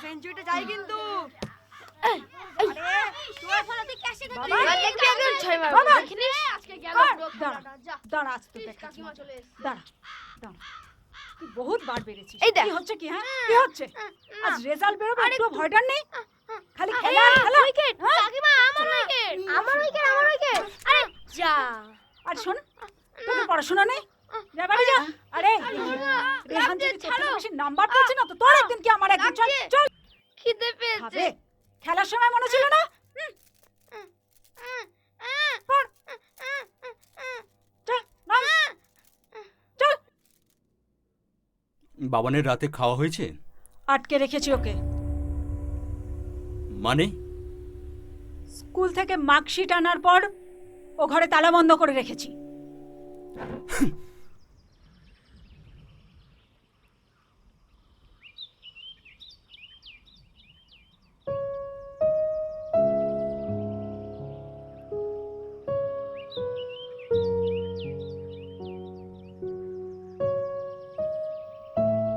সেঞ্চুরিটা চাই কিন্তু দাঁড়া আজ তো দেখাচ্ছি দাঁড়া দাঁড়া তুই বহুত বার বেড়েছিস এই দেখ। কি হচ্ছে কি হ্যাঁ কি হচ্ছে আজ রেজাল্ট বেরোবে একটু ভয় ডর নেই খালি খেলা খেলা উইকেট কাকিমা আমার উইকেট আমার উইকেট আমার উইকেট আরে যা আর শোন তোর পড়াশোনা নেই যা বাড়ি যা আরে রেহান যদি তোর থেকে বেশি নাম্বার পাচ্ছে না তো তোর একদিন কি আমার একদিন চল চল খিদে পেয়েছে খাবে খেলার সময় মনে ছিল না পড়। চল নাম। চল বাবানের রাতে খাওয়া হয়েছে? আটকে রেখেছি ওকে মানে স্কুল থেকে মার্কশিট আনার পর ও ঘরে তালা বন্ধ করে রেখেছি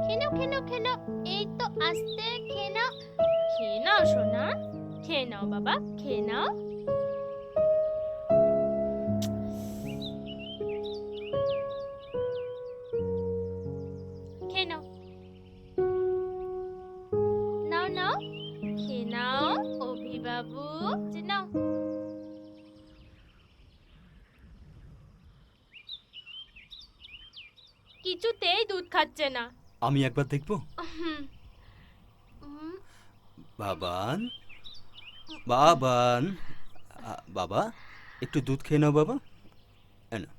খেয়ে নাও খেয়ে নাও খেয়ে নাও এই তো আস্তে খেয়ে নাও সোনা খেয়ে নাও বাবা খেয়ে নাও খেয়ে নাও নাও নাও খেয়ে নাও অভিবাবু যে নাও কিছুতেই দুধ খাচ্ছে না আমি একবার দেখবো? হুম বাবান বাবান বাবা একটু দুধ খেয়ে নাও বাবা এ নাও।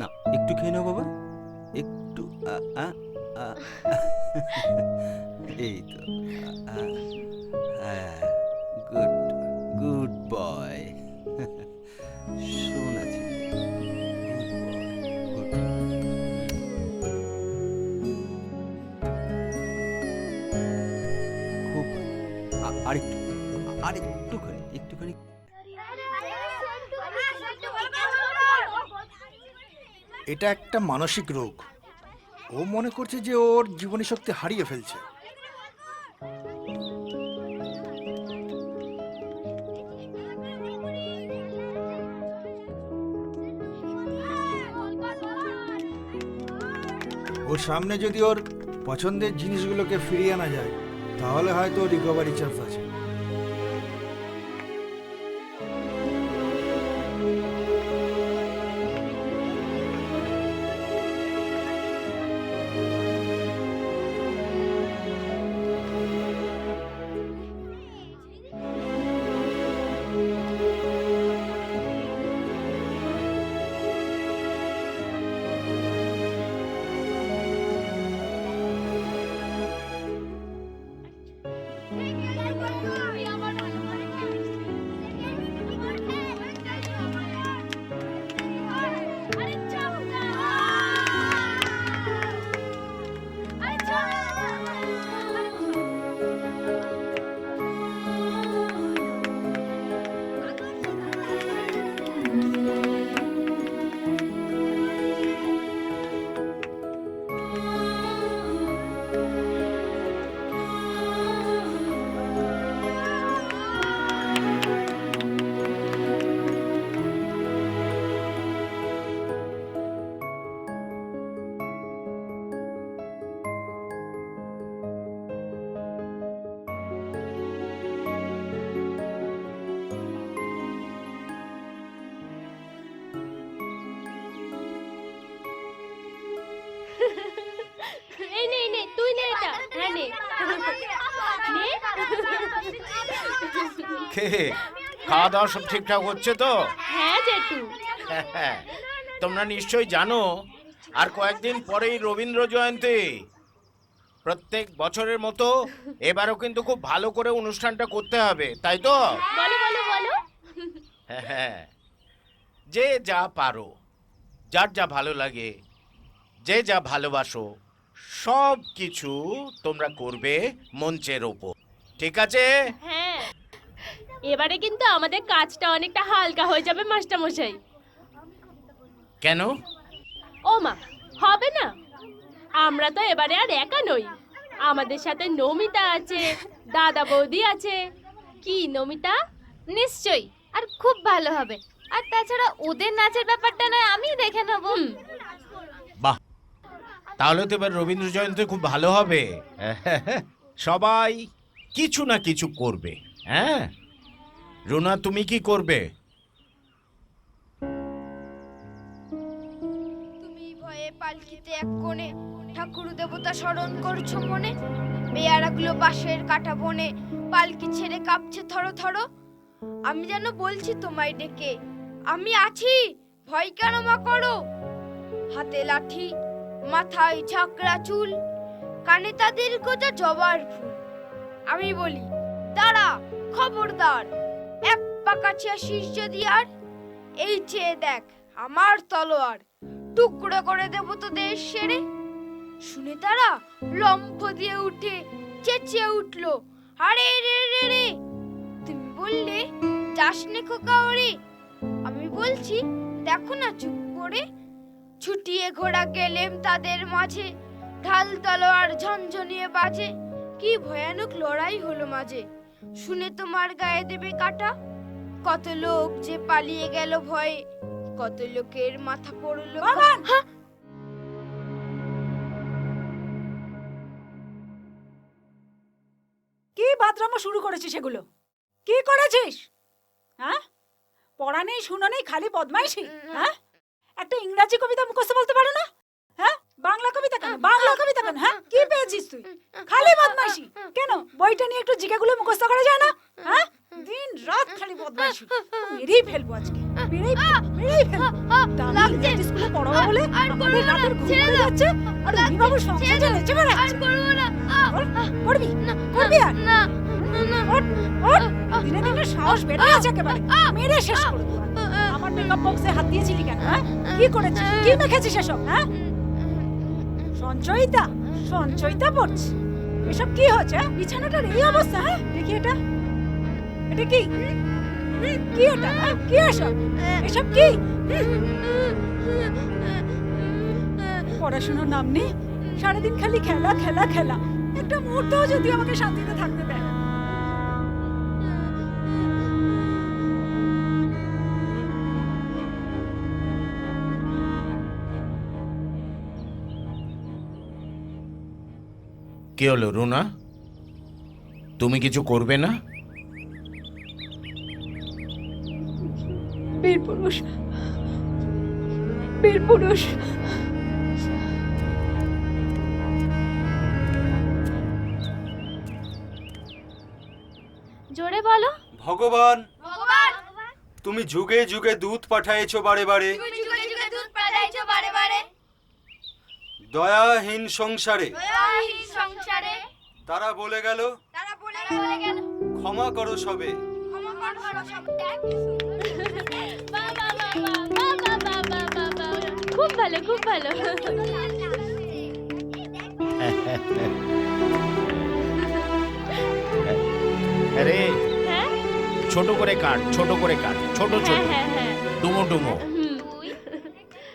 না একটু খেয়ে নাও বাবা একটু এই তো হ্যাঁ গুড গুড বয় শোনা খুব একটুখানি এটা একটা মানসিক রোগ। ও মনে করছে যে ওর জীবনী শক্তি হারিয়ে ফেলছে। ওর সামনে যদি ওর পছন্দের জিনিসগুলোকে ফিরিয়ে আনা যায় তাহলে হয়তো রিকভারি চান্স আছে। এই নে নে তুই নে এটা হ্যাঁ নে নে কে খাওয়া দাওয়া সব ঠিকঠাক হচ্ছে তো? হ্যাঁ জেঠু তোমরা নিশ্চয়ই জানো আর কয়েকদিন পরেই রবীন্দ্র জয়ন্তী। প্রত্যেক বছরের মতো এবারও কিন্তু খুব ভালো করে অনুষ্ঠানটা করতে হবে, তাই তো? বলো বলো বলো হ্যাঁ, যে যা পারো, যার যা ভালো লাগে, যে যা ভালোবাসো, সব কিছু তোমরা করবে মঞ্চের ওপর, ঠিক আছে? হ্যাঁ এবারে কিন্তু আমাদের কাজটা অনেকটা হালকা হয়ে যাবে মাস্টারমশাই। কেন? ও মা হবে না? আমরা তো এবারে আর একা নই, আমাদের সাথে নমিতা আছে, দাদা বৌদি আছে। কি নমিতা? নিশ্চয়ই, আর খুব ভালো হবে। আর তাছাড়া ওদের নাচের ব্যাপারটা নয় আমি দেখে নেব। বাহ, তাহলে তো এবার রবীন্দ্র জয়ন্তী খুব ভালো হবে। সবাই কিছু না কিছু করবে। হ্যাঁ রুনা, তুমি কি করবে? তুমি ভয়ে পালকিতে এক কোণে ঠাকুর দেবতা স্মরণ করছো মনে, পেয়ারাগুলো বাঁশের কাটা বনে পালকি ছেড়ে কাঁপছে থরো থরো। আমি যেন বলছি তোমায় ডেকে, আমি আছি, ভয় কেন মা করো। হাতে লাঠি, মাথায় ঝাঁকড়া চুল, কানে তাদের গোজা জবার ফুল। আমি বলি দাঁড়া, খবরদার, এক পা কাছে আসিস যদি আর, এই চেয়ে দেখ আমার তলোয়ার, টুকরো করে দেব তোদের সেরে। শুনে তারা লম্ফ দিয়ে উঠে চেঁচিয়ে উঠলো, আরে রে রে রে। তুমি বললে যাস নে খোকা ওরে। আমি বলছি দেখো না চুপ করে, ছুটিয়ে ঘোড়া গেলেম তাদের মাঝে, ঢাল তলোয়ার ঝনঝনিয়ে বাজে। কি ভয়ানক লড়াই হলো মাঝে, শুনে তোমার গায়ে দেবে কাটা। কত লোক যে পালিয়ে গেল ভয়ে, কত লোকের মাথা পড়লো। হ্যাঁ, কি বাদরামো শুরু করেছিস এগুলো? কি করেছিস? হ্যাঁ, পড়া নেই, শুনো নেই, খালি বদমাইশি। হ্যাঁ, একটা ইংরাজি কবিতা মুখস্থ বলতে পারো না? হ্যাঁ, বাংলা কবিতা কেন, বাংলা কবিতা কেন? হ্যাঁ, কি পেয়েছিস তুই? খালি বদমাইশি। কেন বইটা নিয়ে একটু জিজ্ঞাগুলো মুখস্থ করা যায় না? হ্যাঁ, দিন রাত খালি বদমাইশি। মেরেই ফেলবো আজকে, মেরেই ফেলবো। লাগছে স্কুলে পড়াবো বলে আমাদের রাতের ঘুম উড়ে যাচ্ছে, আর উনি বাবু সংসারে নেচে বেড়াচ্ছে। করবি করবি আর না না, দিনে দিনে সাহস বেড়ে যাচ্ছে একেবারে, মেরে শেষ করে দেবো। আমার মেকআপ বক্সে হাত দিয়েছিলি কেন? হ্যাঁ, কি করেছিস, কি মেখেছিস এসব? হ্যাঁ, সঞ্চয়িতা সঞ্চয়িতা পড়ছে। এসব কি হচ্ছে? বিছানাটার এই অবস্থা। হ্যাঁ, দেখি এটা, এটা কি? কি এটা? কি এসব? এসব কি? পড়াশোনার নাম নেই, সারাদিন খালি খেলা খেলা খেলা। একটা মুহূর্তও যদি আমাকে শান্তিতে থাকতে দেয়। কি হলো রুনা, তুমি কিছু করবে না? বীর পুরুষ, বীর পুরুষ। জোরে বলো। ভগবান, ভগবান, তুমি যুগে যুগে দূত পাঠাইছো বারে বারে, তুমি যুগে যুগে দুধ পাঠাইছো বারে বারে, দয়াহীন সংসারে দয়াহীন সংসারে। তারা বলে গেল ক্ষমা করো সবে। ক্ষমা করো সবে। খুব ভালো, খুব ভালো। আরে হ্যাঁ ছোট করে কাট, ছোট করে কাট, ছোট ছোট, হ্যাঁ হ্যাঁ, ডুমো ডুমো। 2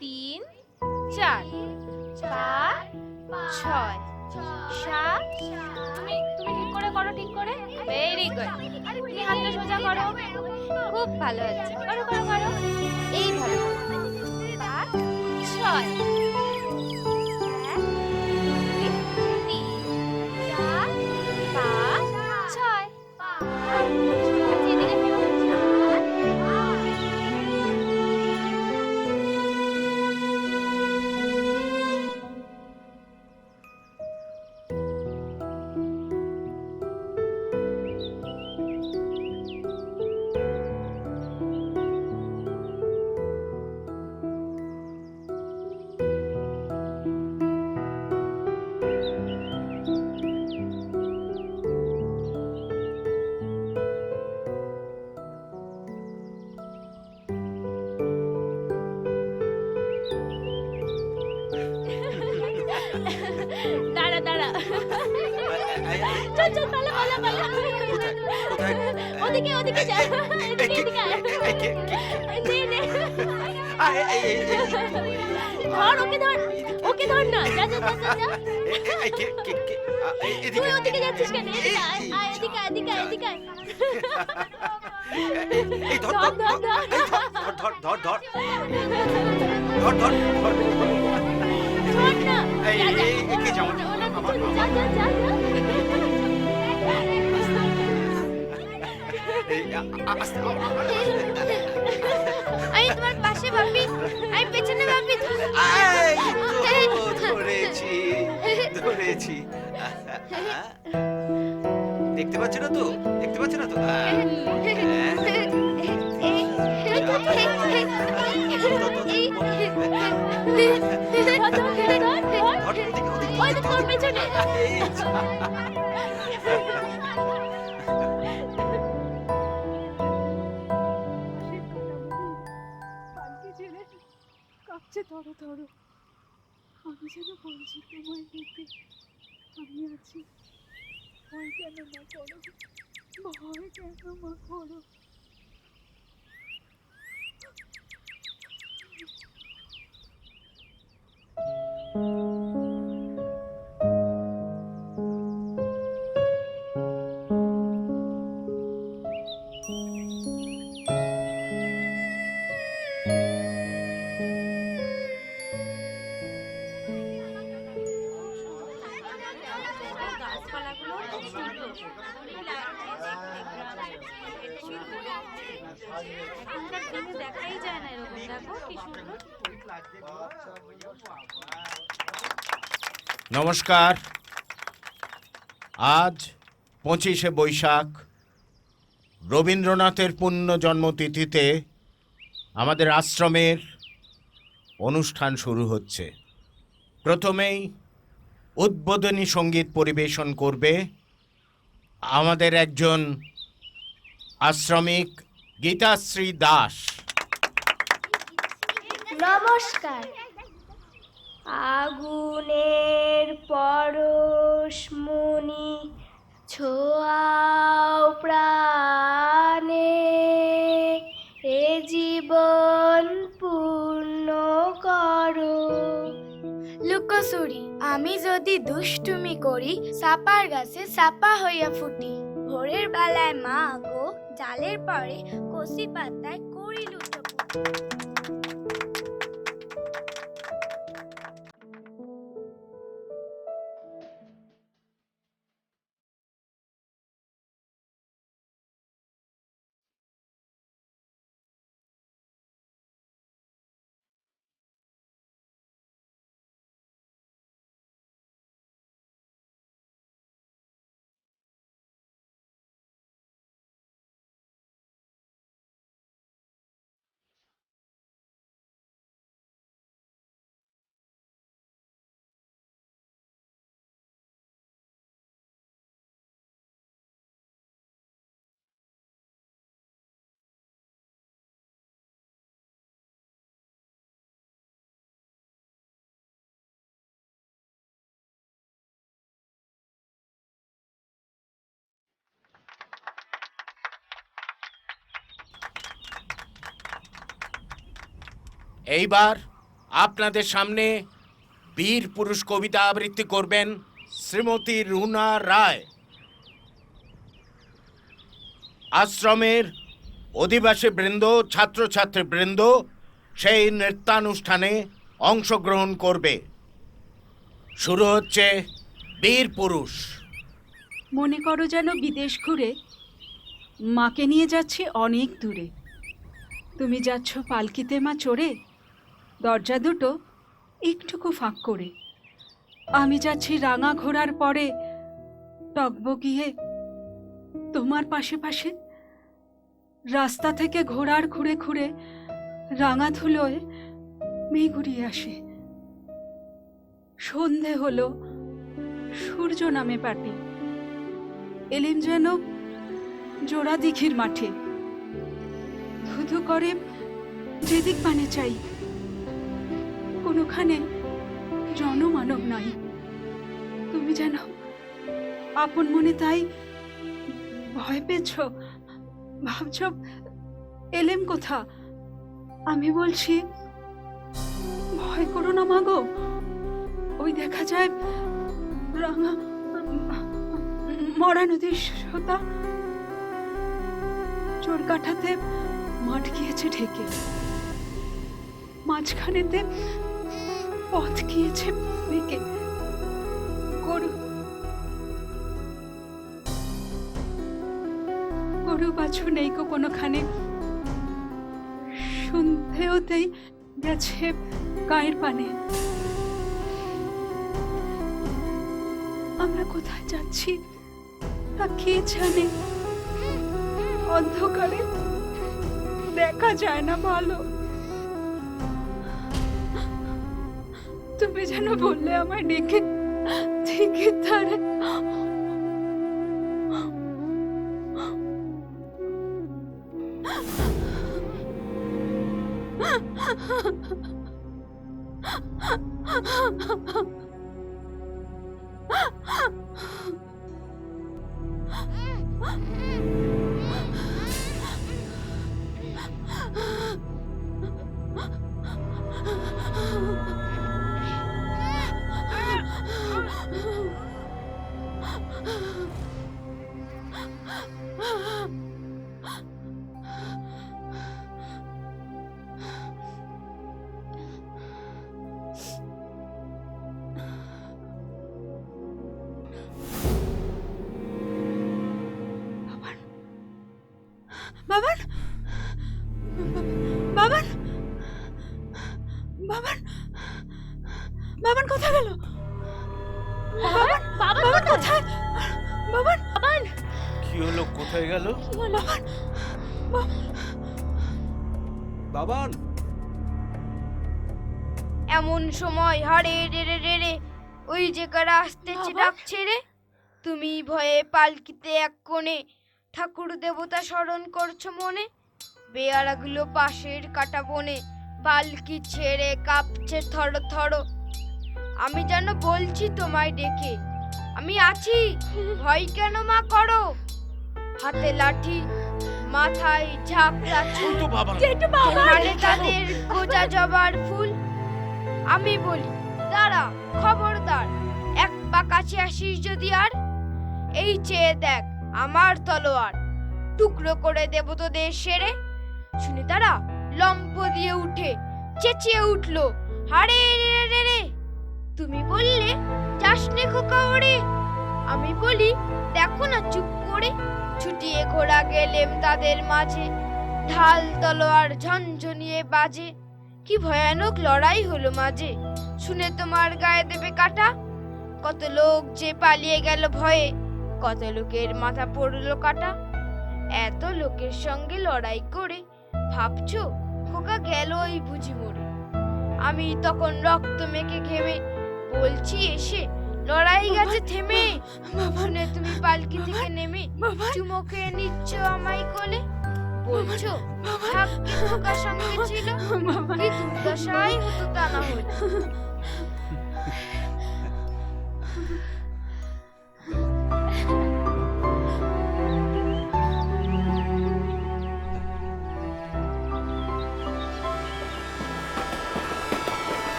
3 4 5 6 7। তুমি তুমি ঠিক করে করো, ঠিক করে। Very good. তুমি হাতটা সোজা করো, খুব ভালো হচ্ছে। করো করো করো, এই ভালো। 6 দাঁড়া দাঁড়া, চল চল, পালা পালা পালা। ওদিকে ওদিকে যা, এদিকে এদিকে আয়। নে নে। ধর ওকে ধর, ওকে ধর না, যা যা যা যা, যা। তুই ওদিকে যাচ্ছিস কেন? এদিকে আয়, আয়, এদিকে আয়, এদিকে আয়, এদিকে আয়। ধর ধর ধর ধর না, যা যা, যা যা যা যা। আমি তোমার পাশে ভাবি, আমি পেছনে ভাবি। ধরেছি ধরেছি দেখতে পাচ্ছ না তো, দেখতে পাচ্ছ না তো? ওই তো তোর পেছনে। কাঁপছে ধরো ধরো, আমি যেন বলছি তোমায় দেখে আমি আছি। ভয় কেন মা করো, ভয় কেন মা করো। দেখাই যায় না এরকম, দেখো কি সুন্দর। নমস্কার। আজ 25শে বৈশাখ, রবীন্দ্রনাথের পুণ্য জন্মতিথিতে আমাদের আশ্রমের অনুষ্ঠান শুরু হচ্ছে। প্রথমেই উদ্বোধনী সঙ্গীত পরিবেশন করবে আমাদের একজন আশ্রমিক, গীতাশ্রী দাস। নমস্কার। আগুনের পরশমণি ছোঁয়াও প্রাণে, এ জীবন পূর্ণ করো। লুকোচুরি, আমি যদি দুষ্টুমি করি, সাপার গাছে সাপা হইয়া ফুটি। ভোরের বেলায় মা গো, জালের পরে কচি পাতায় করি লুটোপুটি। এইবার আপনাদের সামনে বীর পুরুষ কবিতা আবৃত্তি করবেন শ্রীমতী রুনা রায়। আশ্রমের অধিবাসী বৃন্দ, ছাত্রছাত্রী বৃন্দ সেই নৃত্যানুষ্ঠানে অংশগ্রহণ করবে। শুরু হচ্ছে বীর পুরুষ। মনে করো যেন বিদেশ ঘুরে মাকে নিয়ে যাচ্ছি অনেক দূরে। তুমি যাচ্ছ পালকিতে মা চড়ে, দরজা দুটো একটুকু ফাঁক করে। আমি যাচ্ছি রাঙা ঘোড়ার পরে, টকবগিয়ে তোমার পাশে পাশে। রাস্তা থেকে ঘোড়ার খুঁড়ে খুঁড়ে রাঙা ধুলোয় মেয়ে ঘুরিয়ে আসে। সন্ধে হলো, সূর্য নামে পাটে, এলেম যেন জোড়া দিঘির মাঠে। ধুধু করে যেদিক পানে চাই, কোনোখানে জনমানব নাই। তুমি যেন আপন মনে তাই ভয় পেয়েছ, ভাবছ এলেম কোথা। আমি বলছি ভয় ভয় করো না মাগো, ওই দেখা যায় রাঙা মরা নদীর সোতা চোর কাঠাতে মাঠ গিয়েছে ঢেকে, মাঝখানেতে পথ গিয়েছে বেঁকে, গরু গরু বাছু নেই কো কোনোখানে, সন্ধেওতেই গেছে গায়ের পানে। আমরা কোথায় যাচ্ছি তা কে জানে, অন্ধকারে দেখা যায় না ভালো। তুমি যেন বললে আমায় ডেকে ঠিক তারে বাবান, বাবান, বাবান, বাবান কোথায় গেল? বাবান, বাবান কোথায়? বাবান, বাবান কি হলো, কোথায় গেল? বাবান, বাবান, এমন সময় হারে রে রে রে রে ওই যে কারা আসতেছে ডাকছে রে। তুমি ভয়ে পালকিতে এক কোণে ঠাকুর দেবতা স্মরণ করছো মনে, বেয়ারাগুলো পাশের কাটা বনে পালকি ছেড়ে কাঁপছে থর থর। আমি যেন বলছি তোমায় ডেকে, আমি আছি, ভয় কেন মা করো। হাতে লাঠি, মাথায় ঝাপড়া চুল, কানে তাদের গোজা জবার ফুল। আমি বলি দাঁড়া, খবরদার, এক পা কাছে আসিস যদি আর, এই চেয়ে দেখ আমার তলোয়ার, টুকরো করে দেব তোদের সেরে। শুনে তারা লম্প দিয়ে উঠে চেঁচিয়ে উঠলো, হারে রে রে রে। তুমি বললে যাসনে খোকা ওরে, আমি বলি দেখো না চুপ করে। ছুটিয়ে ঘোড়া গেলেম তাদের মাঝে, ঢাল তলোয়ার ঝনঝনিয়ে বাজে। কি ভয়ানক লড়াই হলো মাঝে, শুনে তোমার গায়ে দেবে কাটা। কত লোক যে পালিয়ে গেল ভয়ে, কত লোকের মাথা পড়লো কাটা। এত লোকের সঙ্গে লড়াই করে ভাবছো খোকা গেল ওই বুঝি মরে। আমি তখন রক্ত মেখে ঘেমে বলছি এসে, লড়াই গেছে থেমে। শুনে তুমি পালকি থেকে নেমে চুমো খেয়ে নিচ্ছ আমায় কোলে, বলছো ভাগ্যে খোকার সঙ্গে ছিল, কি দুর্দশাই হতো তা না হলে।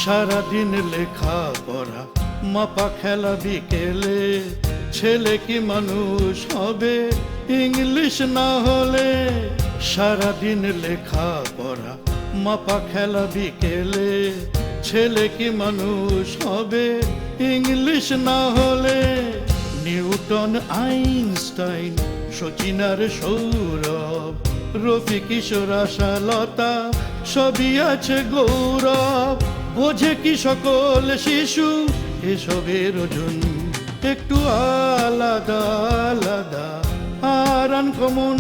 সারাদিন লেখা পড়া, মাপা খেলা বিকেলে, ছেলে কি মানুষ হবে ইংলিশ না হলে। সারাদিন লেখা পড়া, মাপা খেলা বিকেলে, ছেলে কি মানুষ হবে ইংলিশ না হলে। নিউটন, আইনস্টাইন, সচিনার সৌরভ, রফি কিশোর আশালতা, সবই আছে গৌরব। বোঝে কি সকল শিশু এসবের ওজন একটু আলাদা আলাদা, আর আনকমন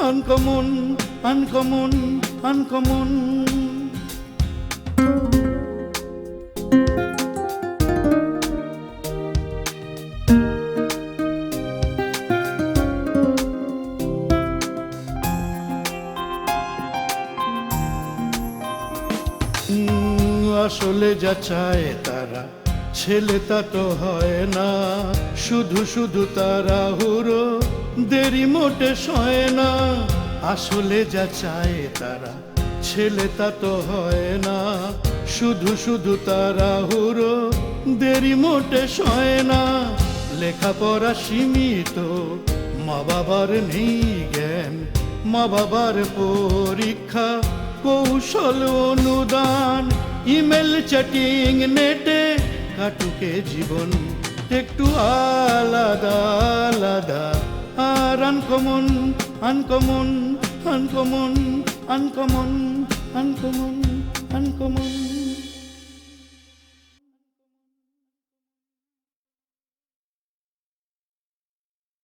আনকমন আনকমন আনকমন। আসলে যা চায় তারা ছেলে তা তো হয় না, শুধু শুধু তারা হুড়ো দেরি মোটে সয় না। আসলে যা চায় তারা ছেলে তা তো হয় না, শুধু শুধু তারা হুড়ো দেরি মোটে সয় না। লেখাপড়া সীমিত, মা বাবার নেই জ্ঞান, মা বাবার পরীক্ষা কৌশল অনুদান। ইমেল চ্যাটিং নেটে কাটুকে জীবন একটু আলাদা আলাদা, আর uncommon uncommon uncommon uncommon uncommon uncommon.